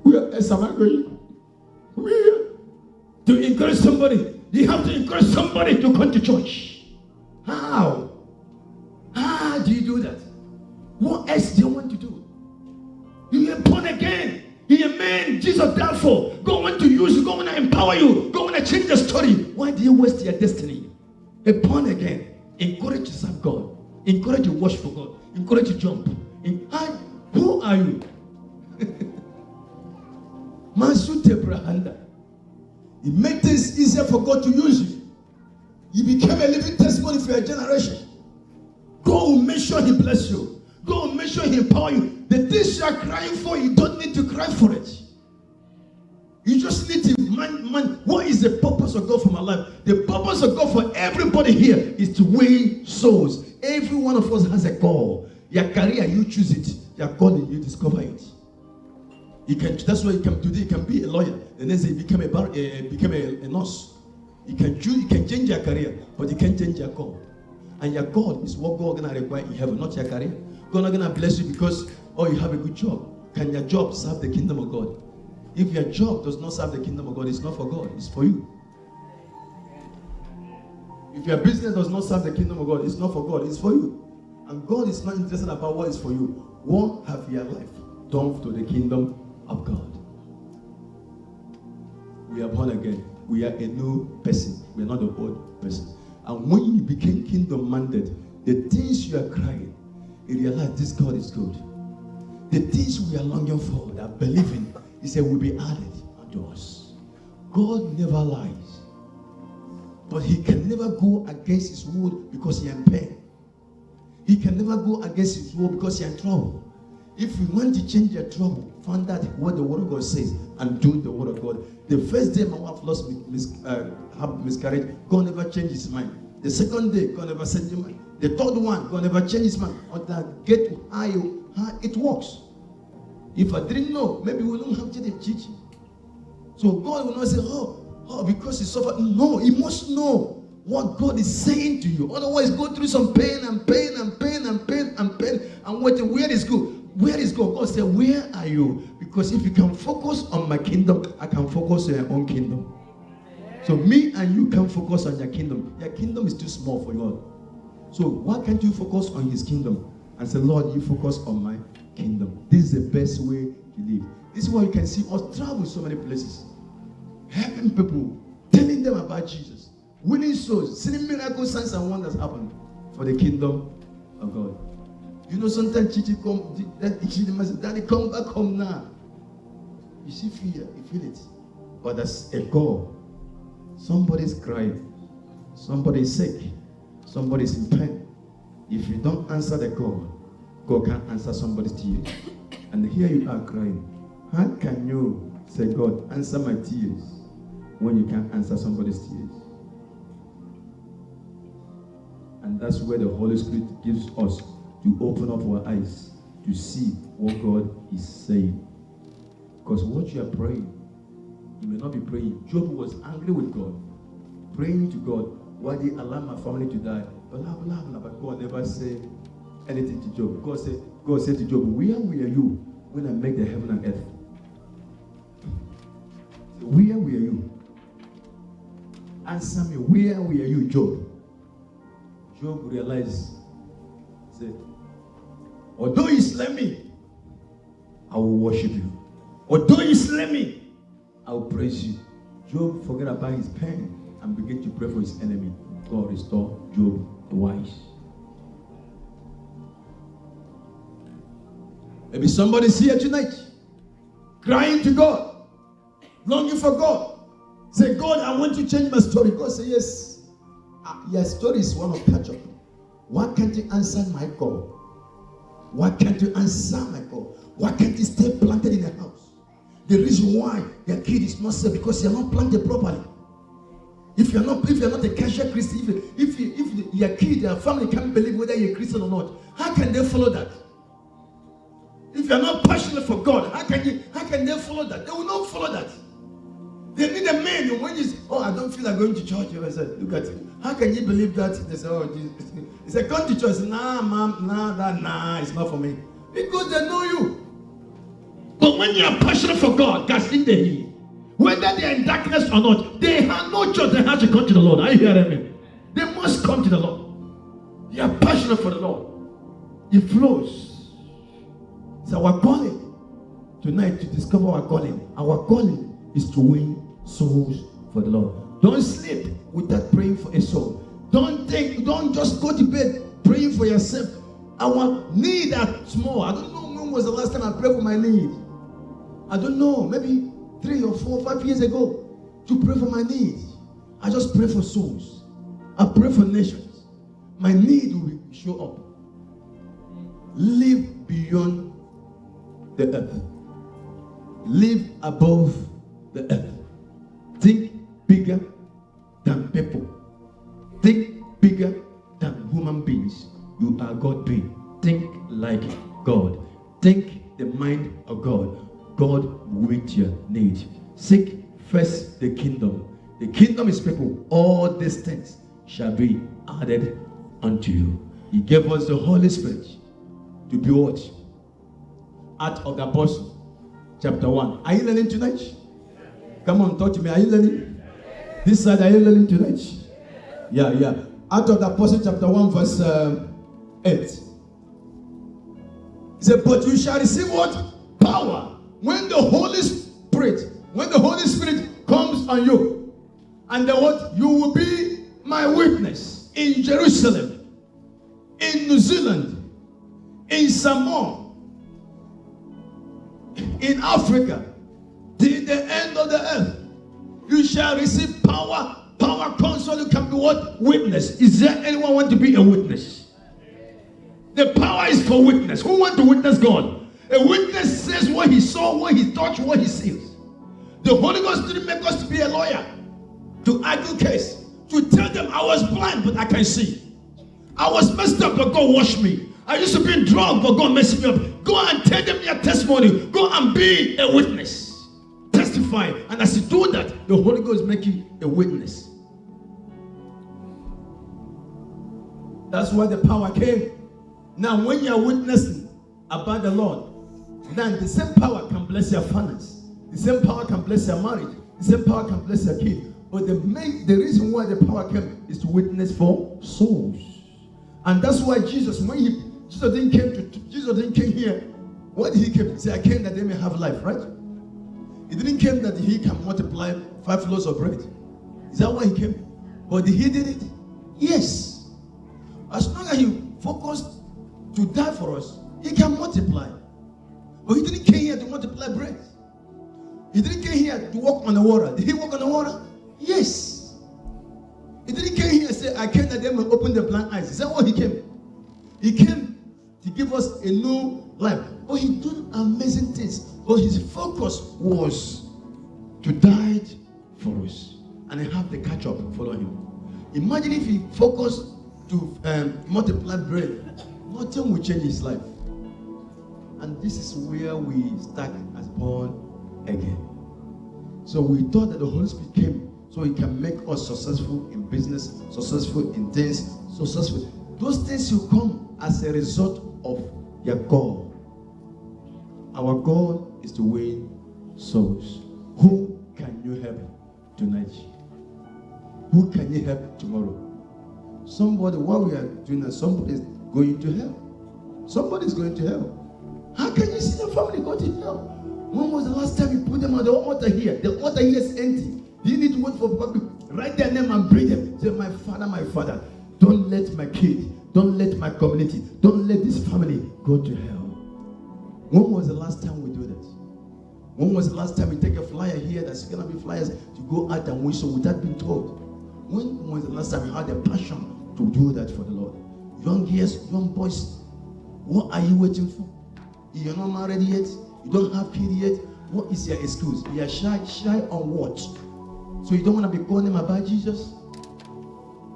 Where else am I going? Where? To encourage somebody. You have to encourage somebody to come to church. How? How do you do that? What else do you want to do? You are born again. You are man Jesus died for. God want to use you. God want to empower you. God want to change the story. Why do you waste your destiny? A born again. Encourage to serve God. Encourage to watch for God. Encourage to jump. Who are you? Masute Brahanda. It made things easier for God to use you. You became a living testimony for your generation. God will make sure he bless you. God will make sure he empower you. The things you are crying for, you don't need to cry for it. You just need to man, what is the purpose of God for my life? The purpose of God for everybody here is to win souls. Every one of us has a goal. Your career, you choose it. Your calling, you discover it. You can. That's why you can today. You can be a lawyer, and then you become a nurse. You can choose. You can change your career, but you can't change your call. And your call is what God gonna require in heaven, not your career. God not gonna bless you because you have a good job. Can your job serve the kingdom of God? If your job does not serve the kingdom of God, it's not for God. It's for you. If your business does not serve the kingdom of God, it's not for God. It's for you. And God is not interested about what is for you. What have your life done to the kingdom of God? We are born again. We are a new person. We are not an old person. And when you became kingdom minded, the things you are crying, you realize this God is good. The things we are longing for, that believing, he said will be added unto us. God never lies. But he can never go against his word because he is in pain. He can never go against his word because he is in trouble. If you want to change your trouble, find out what the word of God says and do the word of God. The first day my wife lost miscarriage, God never changed his mind. The second day, God never changed his mind. The third one, God never changed his mind. Until I get to how it works. If I didn't know, maybe we don't have to teach. So God will not say, because he suffered. No, he must know what God is saying to you. Otherwise, go through some pain and pain and pain and pain and pain. And where is God? Where is God? God said, where are you? Because if you can focus on my kingdom, I can focus on your own kingdom. So me and you can focus on your kingdom. Your kingdom is too small for God. So why can't you focus on his kingdom and say, Lord, you focus on my kingdom? This is the best way to live. This is why you can see us travel so many places, helping people, telling them about Jesus, winning souls, seeing miracles, signs and wonders happen for the kingdom of God. You know, sometimes Chichi come, Chichi must say, Daddy, come back home now. You see fear, you feel it. But that's a call. Somebody's crying, somebody's sick, somebody's in pain. If you don't answer the call, God can't answer somebody's tears. And here you are crying. How can you say, God, answer my tears when you can't answer somebody's tears? And that's where the Holy Spirit gives us to open up our eyes to see what God is saying. Because what you are praying, you may not be praying. Job was angry with God, praying to God, why did he allow my family to die? But God never said anything to Job. God said to Job, where were you when I make the heaven and earth? So where were you? Answer me, where were you, Job? Job realized, said, although you slay me, I will worship you. Although you slay me, I will praise you. Job forget about his pain and begin to pray for his enemy. God restore Job twice. Maybe somebody's here tonight, crying to God, longing for God. Say, God, I want to change my story. God say, yes. Your story is one of catch up. Why can't you answer my call? Why can't you answer my call? Why can't you stay planted in the house? The reason why your kid is not saved because you're not planted properly. If you're not a casual Christian, if your kid, your family can't believe whether you're a Christian or not, how can they follow that? If you're not passionate for God, how can they follow that? They will not follow that. They need a man. When you say, I don't feel like going to church, you say, look at it. How can you believe that? They say, Jesus. He said, come to church. Nah, mom, nah, it's not for me. Because they know you. But when you are passionate for God, that's in the heat. Whether they are in darkness or not, they have no choice. They have to come to the Lord. Are you hearing me? They must come to the Lord. They are passionate for the Lord. It flows. It's our calling tonight to discover our calling. Our calling is to win souls for the Lord. Don't sleep without praying for a soul. Don't just go to bed praying for yourself. Our need are small. I don't know when was the last time I prayed for my need. I don't know, maybe 3 or 4 or 5 years ago, to pray for my need. I just pray for souls. I pray for nations. My need will show up. Live beyond the earth. Live above the earth. Think bigger than people. Think bigger than human beings. You are God being. Think like God. Think the mind of God. God will meet your need. Seek first the kingdom. The kingdom is people. All these things shall be added unto you. He gave us the Holy Spirit to be what? Acts of the Apostle, chapter 1. Are you learning tonight? Come on, talk to me. Are you learning? This side, are you learning tonight? Yeah. Acts of the Apostle, chapter 1, verse 8. He said, but you shall receive what? Power. When the Holy Spirit comes on you, and then what? You will be my witness in Jerusalem, in New Zealand, in Samoa, in Africa, till the end of the earth. You shall receive power. Power comes so you can be what? Witness. Is there anyone want to be a witness? The power is for witness. Who want to witness God? A witness says what he saw, what he touched, what he sees. The Holy Ghost didn't make us to be a lawyer, to argue case, to tell them I was blind but I can see. I was messed up but God washed me. I used to be drunk but God messed me up. Go and tell them your testimony. Go and be a witness. Testify. And as you do that, the Holy Ghost make you a witness. That's why the power came. Now when you are witnessing about the Lord, then the same power can bless your finance. The same power can bless your marriage. The same power can bless your kid. But the reason why the power came is to witness for souls. And that's why Jesus didn't came here. What did he come? He said, I came that they may have life, right? He didn't come that he can multiply 5 loaves of bread. Is that why he came? But he did it? Yes. As long as he focused to die for us, he can multiply. But he didn't come here to multiply bread. He didn't come here to walk on the water. Did he walk on the water? Yes. He didn't come here and say, I came that they may open the blind eyes. Is that why he came? He came to give us a new life. But he did amazing things. But his focus was to die for us. And he have the catch up follow him. Imagine if he focused to multiply bread, nothing will change his life. And this is where we stuck as born again. So we thought that the Holy Spirit came so he can make us successful in business, successful in things, successful. Those things will come as a result of your goal. Our goal is to win souls. Who can you help tonight? Who can you help tomorrow? Somebody, while we are doing that, somebody is going to hell. Somebody is going to hell. How can you see the family go to hell? When was the last time you put them on the altar here? The altar here is empty. You need to wait for people to write their name and bring them. Say, my father, don't let my kid, don't let my community, don't let this family go to hell. When was the last time we do that? When was the last time we take a flyer here that's going to be flyers to go out and win souls without being told? When was the last time you had a passion to do that for the Lord? Young girls, young boys, what are you waiting for? You're not married yet. You don't have kids yet. What is your excuse? You are shy on what? So you don't want to be calling them about Jesus?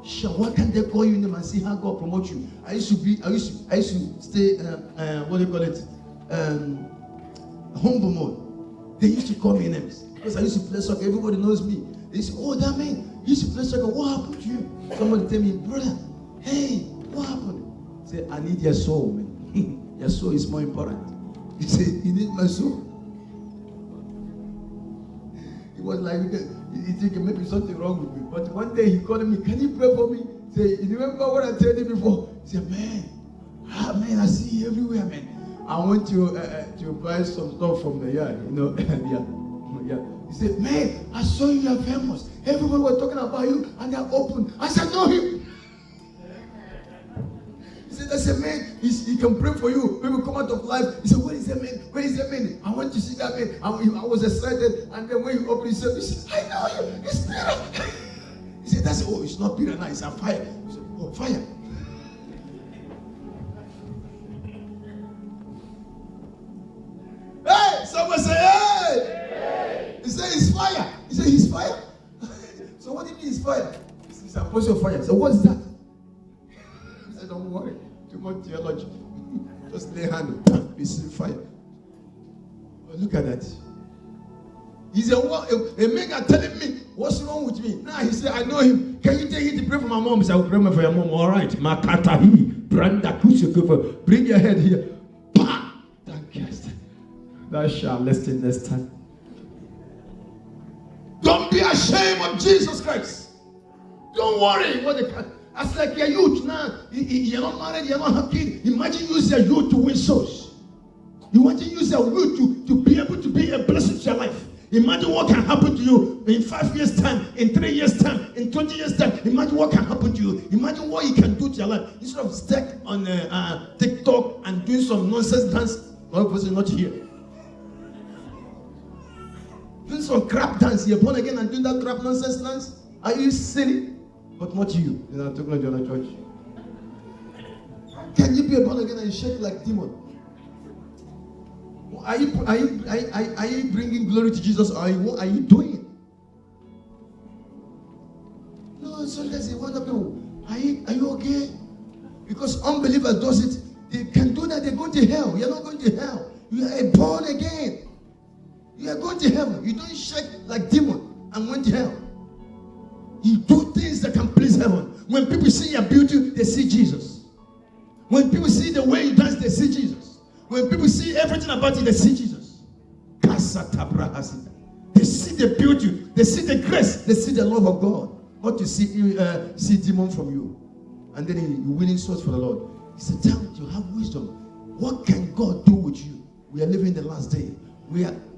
Sure. Why can't they call you name and see how God promotes you? I used to stay what do you call it? Humble mode. They used to call me names because I used to play soccer. Everybody knows me. They say, oh, that man, you used to play soccer. What happened to you? Somebody tell me, brother, hey, what happened? Say, I need your soul, man. Your soul is more important. He said, you need my soul. It was like, he think maybe something wrong with me. But one day he called me, can you pray for me? Say, you remember what I told you before? He said, man, I see you everywhere, man. I want to buy some stuff from the yard, you know. yeah. He said, man, I saw you are famous. Everybody was talking about you and they're open. I said, know him. He said, I said, man, he can pray for you. People come out of life. He said, where is that man? Where is that man? I want to see that man. I was excited. And then when he opened his he said, I know you. It's Peter. He said, it's not Peter now. It's a fire. He said, oh, fire. Hey, someone say, hey. He said, it's fire. He said, he's fire. So what do you mean it's fire? It's a portion of fire. So what's that? He said, don't worry. Too much theology. Just lay hand on receive fire. But look at that. He's a man are telling me, what's wrong with me? Now he said, I know him. Can you take him to pray for my mom? He said, I will pray for your mom. All right. Bring your head here. Thou shalt listen next time. Don't be ashamed of Jesus Christ. Don't worry. As like you're youth now, you're not married, you're not have kids. Imagine use your youth to win souls. You want to use your youth to be able to be a blessing to your life. Imagine what can happen to you in 5 years' time, in 3 years' time, in 20 years' time. Imagine what can happen to you. Imagine what you can do to your life. Instead of stuck on TikTok and doing some nonsense dance, another person not here. Doing some crap dance, you're born again and doing that crap nonsense dance. Are you silly? But not you. You're not talking to your church. Can you be born again and shake like demon? Are you bringing glory to Jesus? Or what are you doing? No, sometimes they wonder people, are you okay? Because unbelievers does it. They can do that, they're going to hell. You're not going to hell. You are born again. You are going to heaven. You don't shake like demon and went to hell. You do things that can please heaven. When people see your beauty, they see Jesus. When people see the way you dance, they see Jesus. When people see everything about you, they see Jesus. They see the beauty. They see the grace. They see the love of God. Not to see demon from you. and then you're winning souls for the Lord. It's a time to have wisdom. What can God do with you? We are living the last day.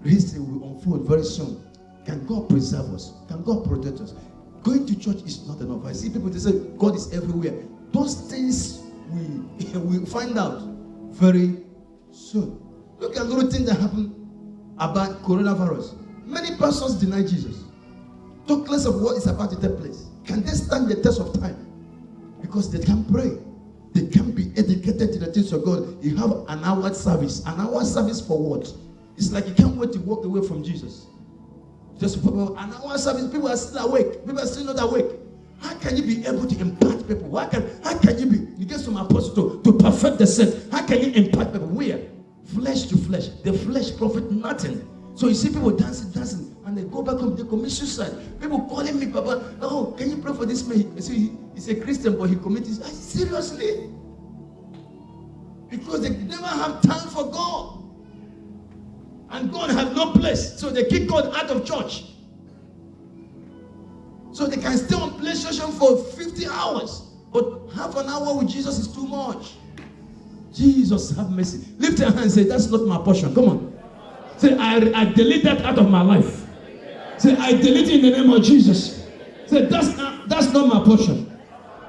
History will unfold very soon. Can God preserve us? Can God protect us? Going to church is not enough. I see people, they say God is everywhere. Those things we find out very soon. Look at little things that happen about coronavirus. Many pastors deny Jesus. Talk less of what is about to take place. Can they stand the test of time? Because they can't pray. They can't be educated to the things of God. You have an hour service. An hour service for what? It's like you can't wait to walk away from Jesus. Just for an hour service, people are still awake. People are still not awake. How can you be able to impact people? How can you be? You get some apostle to perfect the saint. How can you impact people? Where? Flesh to flesh. The flesh profit nothing. So you see people dancing, and they go back home, they commit suicide. People calling me, Papa, oh, can you pray for this man? You see, he's a Christian, but he committed suicide. Seriously? Because they never have time for God. And God has no place. So they kick God out of church. So they can stay on PlayStation for 50 hours. But half an hour with Jesus is too much. Jesus, have mercy. Lift your hand and say, that's not my portion. Come on. Say, I delete that out of my life. Say, I delete it in the name of Jesus. Say, that's not my portion.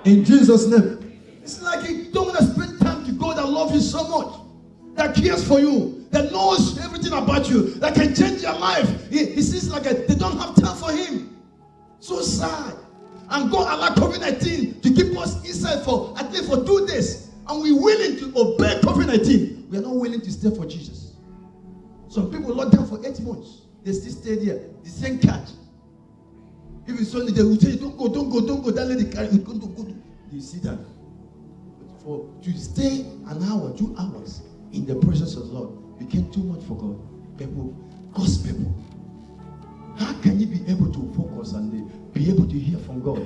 In Jesus' name. It's like you don't want to spend time to God that loves you so much, that cares for you, that knows everything about you, that can change your life. It seems like they don't have time for Him. So sad. And God allowed COVID-19 to keep us inside for at least for 2 days. And we're willing to obey COVID-19. We are not willing to stay for Jesus. Some people locked down for 8 months. They still stay there. The same catch. If it's Sunday, they will say, don't go. That lady carry you. Go. You see that? But to stay an hour, 2 hours in the presence of the Lord became too much for God. People, God's people. How can you be able to focus and be able to hear from God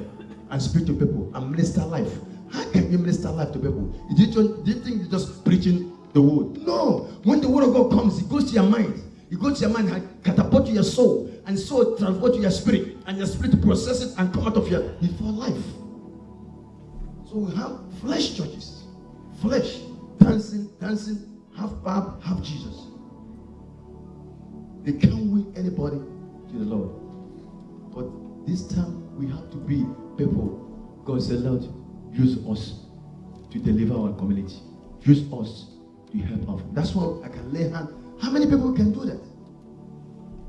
and speak to people and minister life? How can you minister life to people? Do you think you're just preaching the word? No. When the word of God comes, it goes to your mind. It goes to your mind and catapult to your soul. And soul transport to your spirit. And your spirit process it and come out of your before life. So we have flesh churches. Flesh. Dancing, half Bob, half Jesus. They can't win anybody to the Lord. But this time we have to be people. God said, Lord, use us to deliver our community. Use us to help us. That's why I can lay hand. How many people can do that?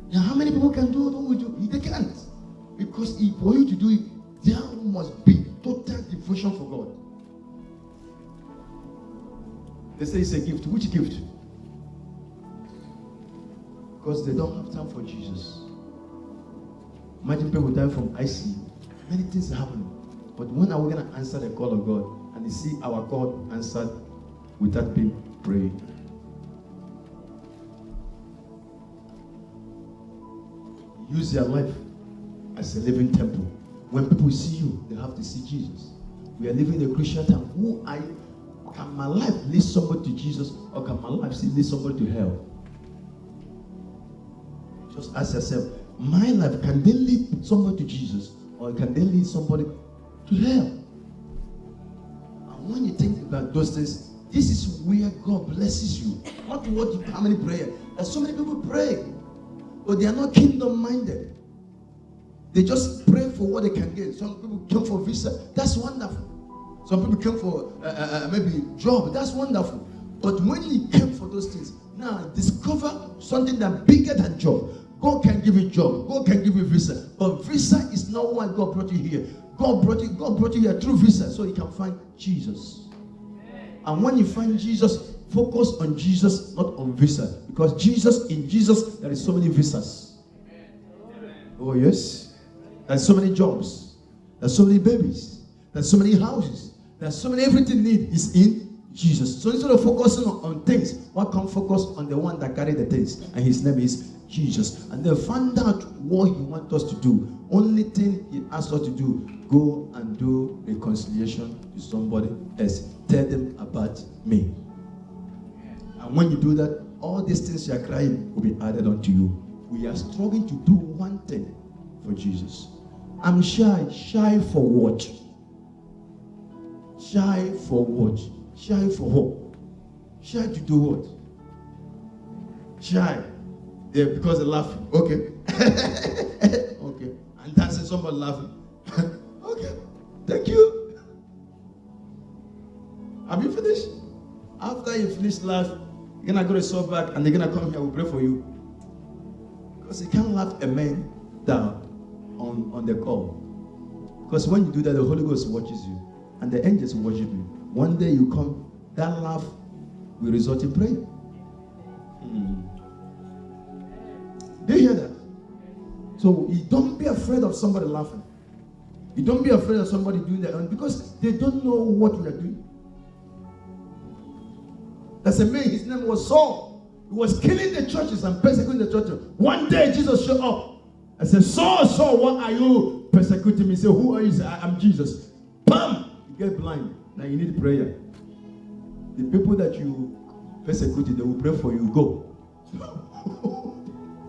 Yeah, how many people can do what we do? They can't. Because for you to do it, there must be total devotion for God. They say it's a gift. Which gift? Because they don't have time for Jesus. Imagine people die from ICU. Many things are happening. But when are we going to answer the call of God? And you see our God answered without being prayed. Use your life as a living temple. When people see you, they have to see Jesus. We are living in a crucial time. Who are you? Can my life lead somebody to Jesus, or can my life lead somebody to hell? Just ask yourself, my life, can they lead somebody to Jesus, or can they lead somebody to hell? And when you think about those things, this is where God blesses you. Not how many prayers. There's so many people pray, but they are not kingdom-minded. They just pray for what they can get. Some people come for visa. That's wonderful. Some people come for maybe job. That's wonderful. But when you came for those things, now discover something that bigger than job. God can give you job. God can give you visa. But visa is not why God brought you here. God brought you here through visa so you can find Jesus. And when you find Jesus, focus on Jesus, not on visa. Because in Jesus, there is so many visas. Oh yes. There's so many jobs. There's so many babies. There's so many houses. There's so many, everything need is in Jesus. So instead of focusing on things, why can't focus on the one that carried the things? And his name is Jesus. And they find out what he wants us to do. Only thing he asks us to do, go and do reconciliation to somebody else. Tell them about me. And when you do that, all these things you are crying will be added unto you. We are struggling to do one thing for Jesus. I'm shy. Shy for what? Shy for what? Shy for what? Shy to do what? Shy. Yeah, because they're laughing. Okay. Okay. And dancing, somebody laughing. Okay. Thank you. Have you finished? After you finish laughing, you're gonna go to soft back and they're gonna come here, we'll pray for you. Because you can't laugh a man down on the call. Because when you do that, the Holy Ghost watches you and the angels will worship you. One day you come, that laugh will result in prayer. Do you hear that? So you don't be afraid of somebody laughing. You don't be afraid of somebody doing that because they don't know what we are doing. There's a man, his name was Saul. He was killing the churches and persecuting the churches. One day Jesus showed up. I said, Saul, Saul, what are you persecuting me? He said, who are you? He said, I'm Jesus. Bam! You get blind. Now you need prayer. The people that you persecuted, they will pray for you. Go.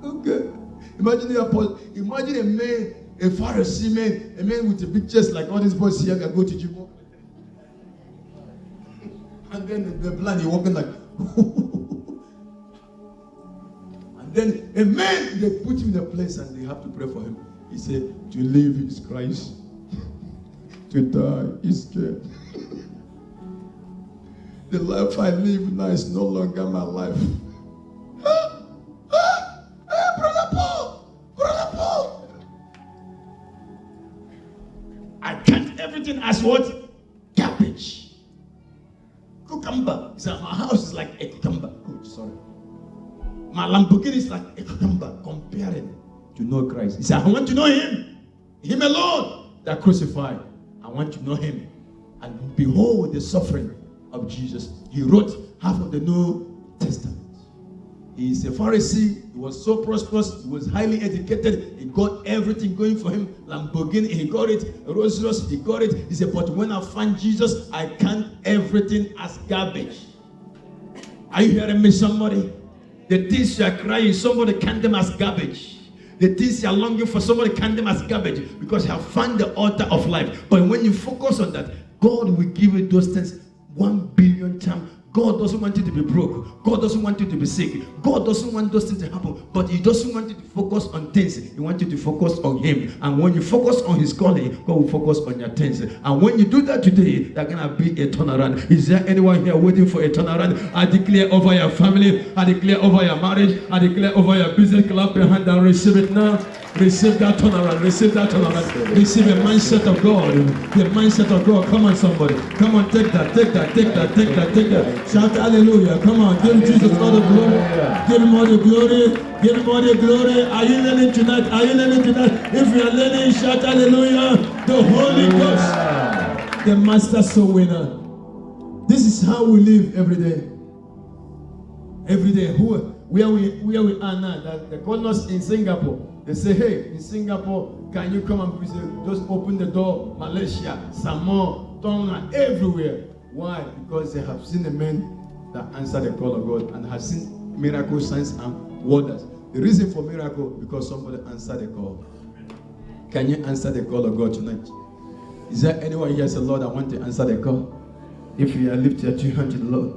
Okay. Imagine a man, a Pharisee man, a man with a big chest like all these boys here can go to gym. And then the blind, you're walking like. And then a man, they put him in a place and they have to pray for him. He said, to live is Christ. To die is gain. The life I live now is no longer my life. Brother Paul. I count everything as what? Garbage. Cucumber. He said, my house is like a cucumber. Good, sorry. My Lamborghini is like a cucumber comparing to know Christ. He said, I want to know him. Him alone that crucified. I want to know him. And behold the suffering of Jesus. He wrote half of the New Testament. He is a Pharisee. He was so prosperous. He was highly educated. He got everything going for him. Lamborghini, he got it. Rolls Royce, he got it. He said, but when I find Jesus, I count everything as garbage. Are you hearing me, somebody? The things you are crying, somebody count them as garbage. The things you are longing for, somebody count them as garbage because you have found the altar of life. But when you focus on that, God will give you those things 1 billion times. God doesn't want you to be broke. God doesn't want you to be sick. God doesn't want those things to happen. But He doesn't want you to focus on things. He wants you to focus on Him. And when you focus on His calling, God will focus on your things. And when you do that today, there's going to be a turnaround. Is there anyone here waiting for a turnaround? I declare over your family. I declare over your marriage. I declare over your business. Clap your hand and receive it now. Receive that turnaround. Receive that turnaround. Receive a mindset of God. The mindset of God. Come on, somebody. Come on, take that. Take that. Take that. Take that. Take that. Shout hallelujah. Come on. Give Jesus all the glory. Give Him all the glory. Give Him all the glory. Are you learning tonight? Are you learning tonight? If you are learning, shout hallelujah. The Holy Ghost. The Master Soul Winner. This is how we live every day. Every day. Where we are now. That they call us in Singapore. They say, hey, in Singapore, can you come and visit? Just open the door. Malaysia, Samoa, Tonga, everywhere. Why? Because they have seen a man that answered the call of God and have seen miracles, signs, and wonders. The reason for miracle, because somebody answered the call. Can you answer the call of God tonight? Is there anyone here say, Lord, I want to answer the call? If you are lifted your 2 hands to the Lord.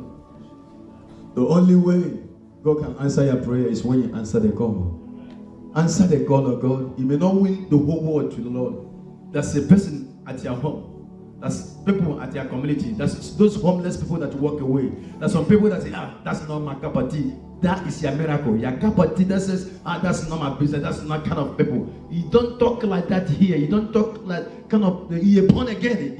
The only way God can answer your prayer is when you answer the call. Answer the call of God. You may not win the whole world to the Lord. That's a person at your home. That's people at your community. That's those homeless people that walk away. That's some people that say, that's not my cup of tea. That is your miracle. Your cup of tea that says, that's not my business. That's not kind of people. You don't talk like that here. You don't talk like kind of, you're born again.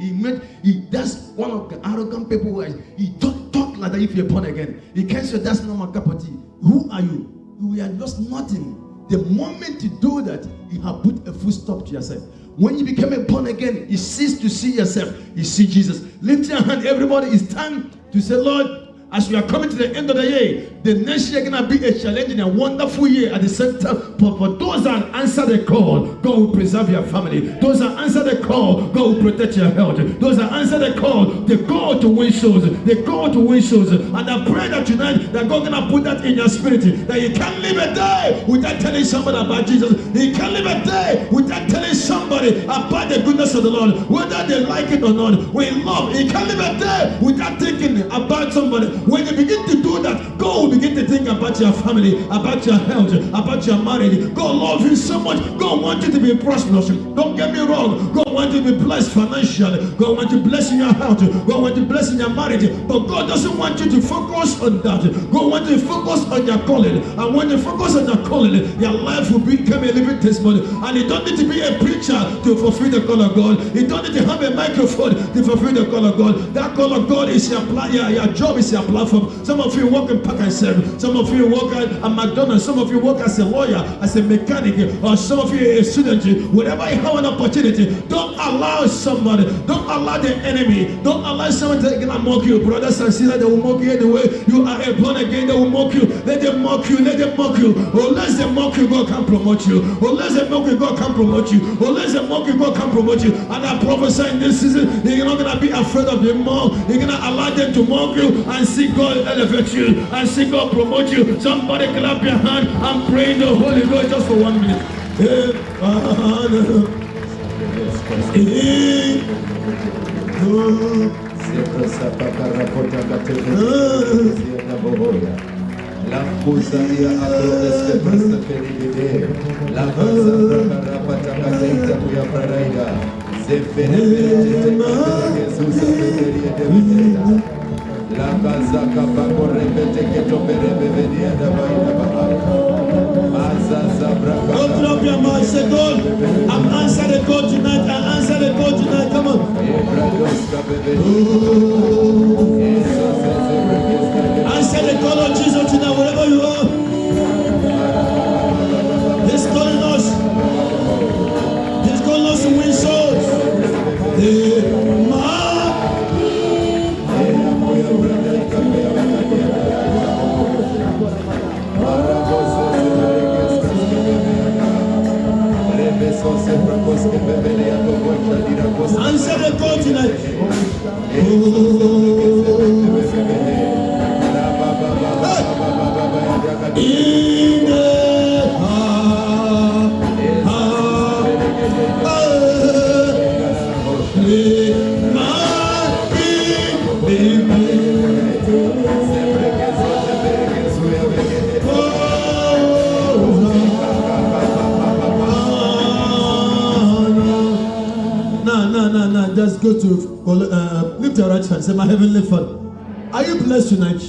That's one of the arrogant people who you don't talk like that if you're born again. You can't say, that's not my cup of tea. Who are you? You are just nothing. The moment you do that, you have put a full stop to yourself. When you become a born again, you cease to see yourself. You see Jesus. Lift your hand, everybody. It's time to say, Lord, as we are coming to the end of the year, the next year gonna be a challenging and wonderful year at the same time. For those that answer the call, God will preserve your family. Those that answer the call, God will protect your health. Those that answer the call, they go to win souls. They go to win souls. And I pray that tonight that God gonna put that in your spirit, that you can't live a day without telling somebody about Jesus. You can't live a day without telling somebody about the goodness of the Lord, whether they like it or not. We love. You can't live a day without thinking about somebody. When you begin to do that, God will begin to think about your family, about your health, about your marriage. God loves you so much. God wants you to be prosperous. Don't get me wrong. God wants you to be blessed financially. God wants you to bless in your health. God wants you to bless in your marriage. But God doesn't want you to focus on that. God wants you to focus on your calling. And when you focus on your calling, your life will become a living testimony. And you don't need to be a preacher to fulfill the call of God. You don't need to have a microphone to fulfill the call of God. That call of God is your job, is your platform. Some of you work in Park and Serve. Some of you work at McDonald's. Some of you work as a lawyer, as a mechanic, or some of you are a student. Whenever you have an opportunity, don't allow somebody, don't allow the enemy, don't allow someone to mock you. Brothers and sisters, they will mock you anyway. You are a born again, they will mock you. Let them mock you, let them mock you. Unless they mock you, God can promote you. Unless they mock you, God can promote you. Unless they mock you, God can promote you. And I prophesy in this season, you're not going to be afraid of the mock. You're going to allow them to mock you and see God elevate you and see God promote you. Somebody clap your hand and pray in the Holy Ghost just for 1 minute. La kuzalia aprodeske perseferide la bazabra karapata kaita kuya paraida zefene Jesus feferie de la kazaka bako repete keto perebe venia da baina bahai azazabra. Open up your mouth, say God, I'm answer the call tonight, I answer the call tonight, come on. Answer the call of Jesus tonight, wherever you are. He's calling us. He's calling us to win souls. Answer the call tonight. Just go to lift your right hand. Say, my heavenly Father, are you blessed tonight?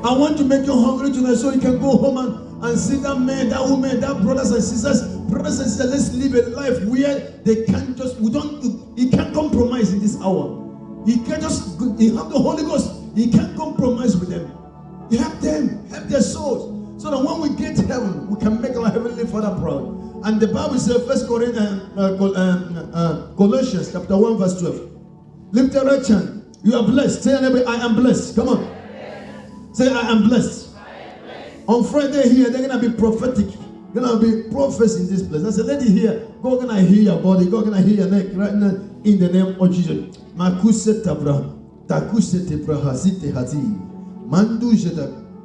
I want to make you hungry tonight so you can go home and see that man, that woman, that brothers and sisters, let's live a life where they can't just, you can't compromise in this hour. You can't just, you have the Holy Ghost, you can't compromise with them. You help them, help their souls, so that when we get to heaven, we can make our heavenly Father proud. And the Bible says, Colossians chapter 1 verse 12. Lift your right hand. You are blessed. Say, I am blessed. Come on. Say, I am blessed. On Friday here, they're going to be prophetic. Going to be prophets in this place. There's a lady here. God going to heal your body. God going to heal your neck right now in the name of Jesus.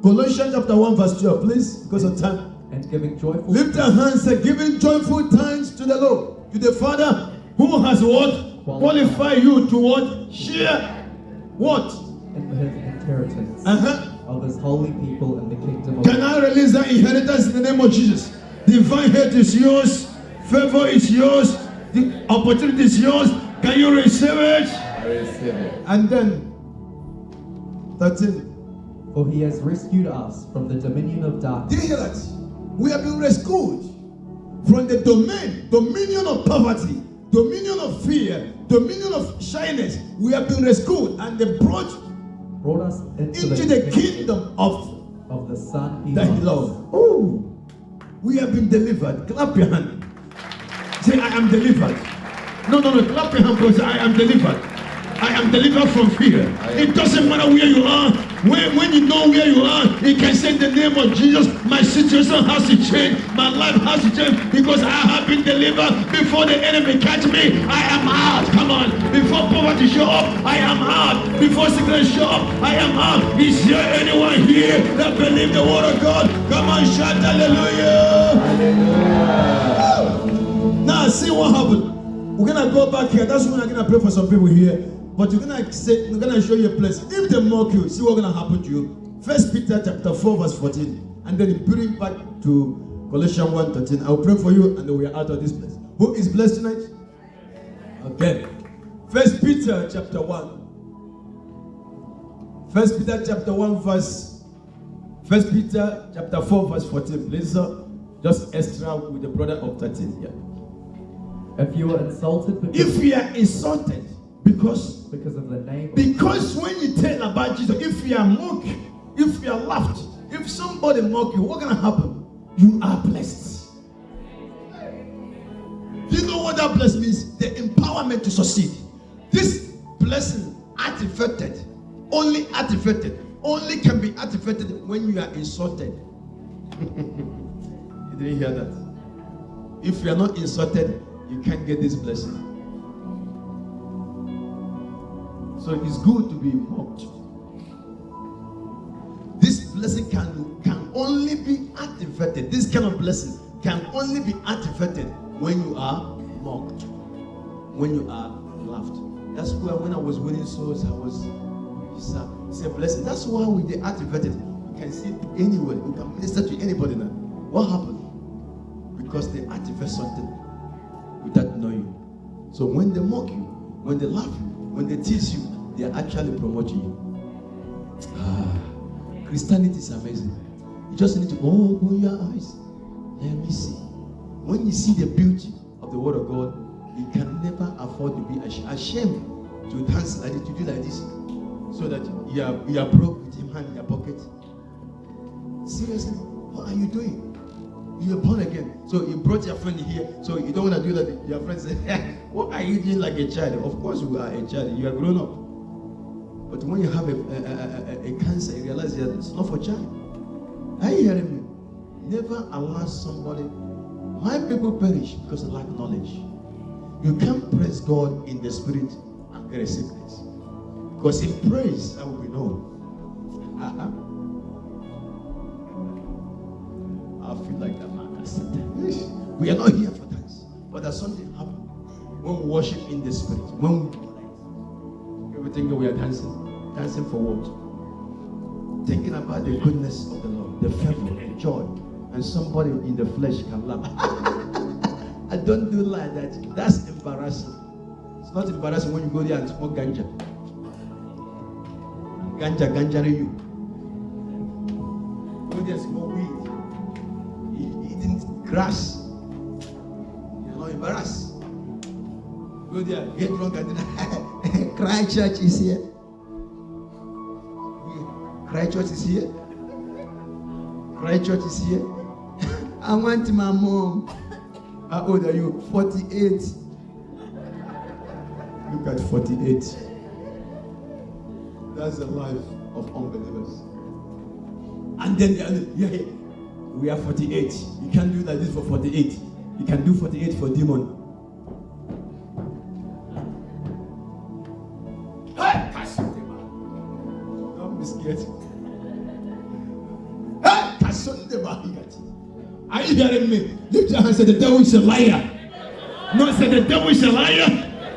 Colossians chapter 1 verse 12, please, because of time. And giving joyful. Lift your hands and giving joyful thanks to the Lord, to the Father, who has what? Qualify you to what? Share what? In his inheritance of his holy people in the kingdom of Can I release that inheritance in the name of Jesus? Divine help is yours, favor is yours, the opportunity is yours. Can you receive it? I receive it. And then 13. For he has rescued us from the dominion of darkness. Did you hear that? We have been rescued from the dominion of poverty, dominion of fear, dominion of shyness. We have been rescued, and they brought us into the kingdom of the Son he that he loves. loves. Oh, we have been delivered. Clap your hand. Say, I am delivered. No. Clap your hand, because I am delivered. I am delivered from fear. It doesn't matter where you are. When you know where you are, you can say in the name of Jesus, my situation has to change. My life has to change because I have been delivered. Before the enemy catch me, I am out. Come on. Before poverty show up, I am out. Before sickness show up, I am out. Is there anyone here that believe the word of God? Come on, shout hallelujah. Hallelujah. Now see what happened. We're gonna go back here. That's when I'm gonna pray for some people here. But we're gonna show you a place. If they mock you, see what's gonna happen to you. 1 Peter chapter 4, verse 14. And then you bring it back to Colossians 1:13. I'll pray for you and then we are out of this place. Who is blessed tonight? Okay. 1 Peter chapter 1. 1 Peter chapter 1 verse 1 Peter chapter 4 verse 14. Please, just extra with the brother of 13 here. If you are insulted If you are insulted because of the name, because when you tell about Jesus, if you are mocked, if you are laughed, if somebody mock you, what's gonna happen? You are blessed. Do you know what that blessing means? The empowerment to succeed. This blessing only can be activated when you are insulted. You didn't hear that? If you are not insulted, you can't get this blessing. So it's good to be mocked. This blessing can only be activated. This kind of blessing can only be activated when you are mocked, when you are laughed. That's why when I was winning souls, it's a blessing. That's why we get activated. We can see it anywhere. We can minister to anybody now. What happened? Because they activate something without knowing. So when they mock you, when they laugh you, when they tease you, they are actually promoting you. Christianity is amazing. You just need to open your eyes. Let me see. When you see the beauty of the word of God, you can never afford to be ashamed to dance like this, to do like this, so that you are broke with him hand in your pocket. Seriously, what are you doing? You're born again. So you brought your friend here, so you don't want to do that. Your friend says, what are you doing like a child? Of course you are a child. You are grown up. But when you have a cancer, you realize that it's not for child. Are you hearing me? Never allow somebody. My people perish because they lack knowledge. You can't praise God in the spirit and get a sickness. Because in praise, I will be known. I feel like that man. We are not here for dance. But there's something happen when we worship in the spirit. When we think we are dancing. Dancing for what? Thinking about the goodness of the Lord, the favor, the joy. And somebody in the flesh can laugh. I don't do like that. That's embarrassing. It's not embarrassing when you go there and smoke ganja. Ganja you. Go there and smoke weed. Eating grass. You're not embarrassed. Go there, get drunk and cry church is here. Cry church is here. Cry church is here. I want my mom. How old are you? 48. Look at 48. That's the life of unbelievers. And then we are 48. You can't do like this for 48. You can do 48 for demon. Don't be scared. Are you hearing me? Lift your hand and say, the devil is a liar. No, say the devil is a liar.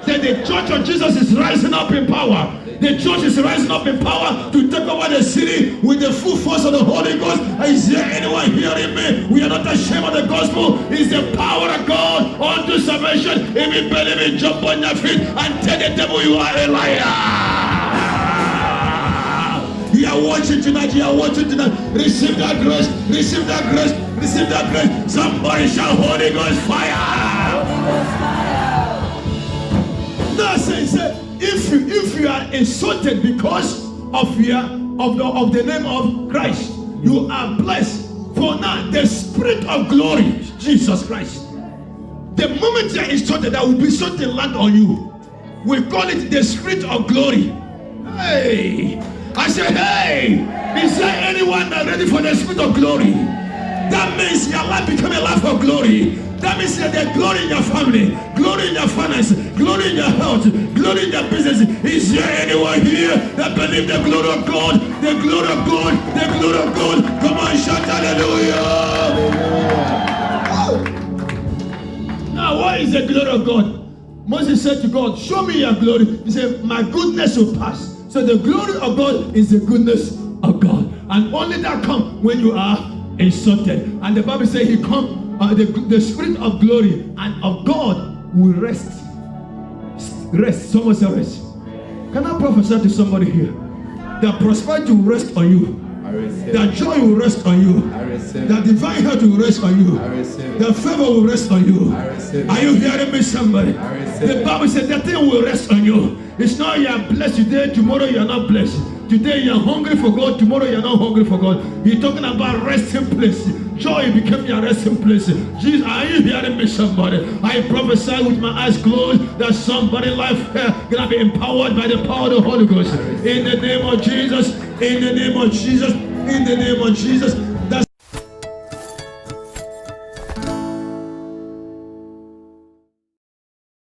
Say the church of Jesus is rising up in power. The church is rising up in power to take over the city with the full force of the Holy Ghost. Is there anyone hearing me? We are not ashamed of the gospel. It's the power of God unto salvation. If you believe it, jump on your feet and tell the devil you are a liar. You are watching tonight. You are watching tonight. Receive that grace. Receive that grace. Receive that grace. Somebody shout Holy Ghost fire. Now say, if you are insulted because of the name of Christ, you are blessed. For now, the Spirit of glory, Jesus Christ. The moment you are insulted, there will be something land on you. We call it the spirit of glory. Hey, I said, hey, is there anyone that ready for the spirit of glory? That means your life become a life of glory. That means that there's glory in your family, glory in your finance, glory in your health, glory in your business. Is there anyone here that believes the glory of God? The glory of God, the glory of God. Come on, shout hallelujah. Now, what is the glory of God? Moses said to God, show me your glory. He said, my goodness will pass. So the glory of God is the goodness of God. And only that comes when you are exalted. And the Bible says he comes, the spirit of glory and of God will rest. Rest. Someone say rest. Can I prophesy to somebody here? That prosperity will rest on you. That joy will rest on you. That divine health will rest on you. That favor will rest on you. Are you hearing me, somebody? The Bible said that thing will rest on you. It's not you are blessed today, tomorrow you are not blessed. Today you are hungry for God, tomorrow you are not hungry for God. He's talking about resting place. Joy became your resting place. Jesus, are you hearing me, somebody? I prophesy with my eyes closed that somebody's life gonna be empowered by the power of the Holy Ghost. In the name of Jesus, in the name of Jesus, in the name of Jesus.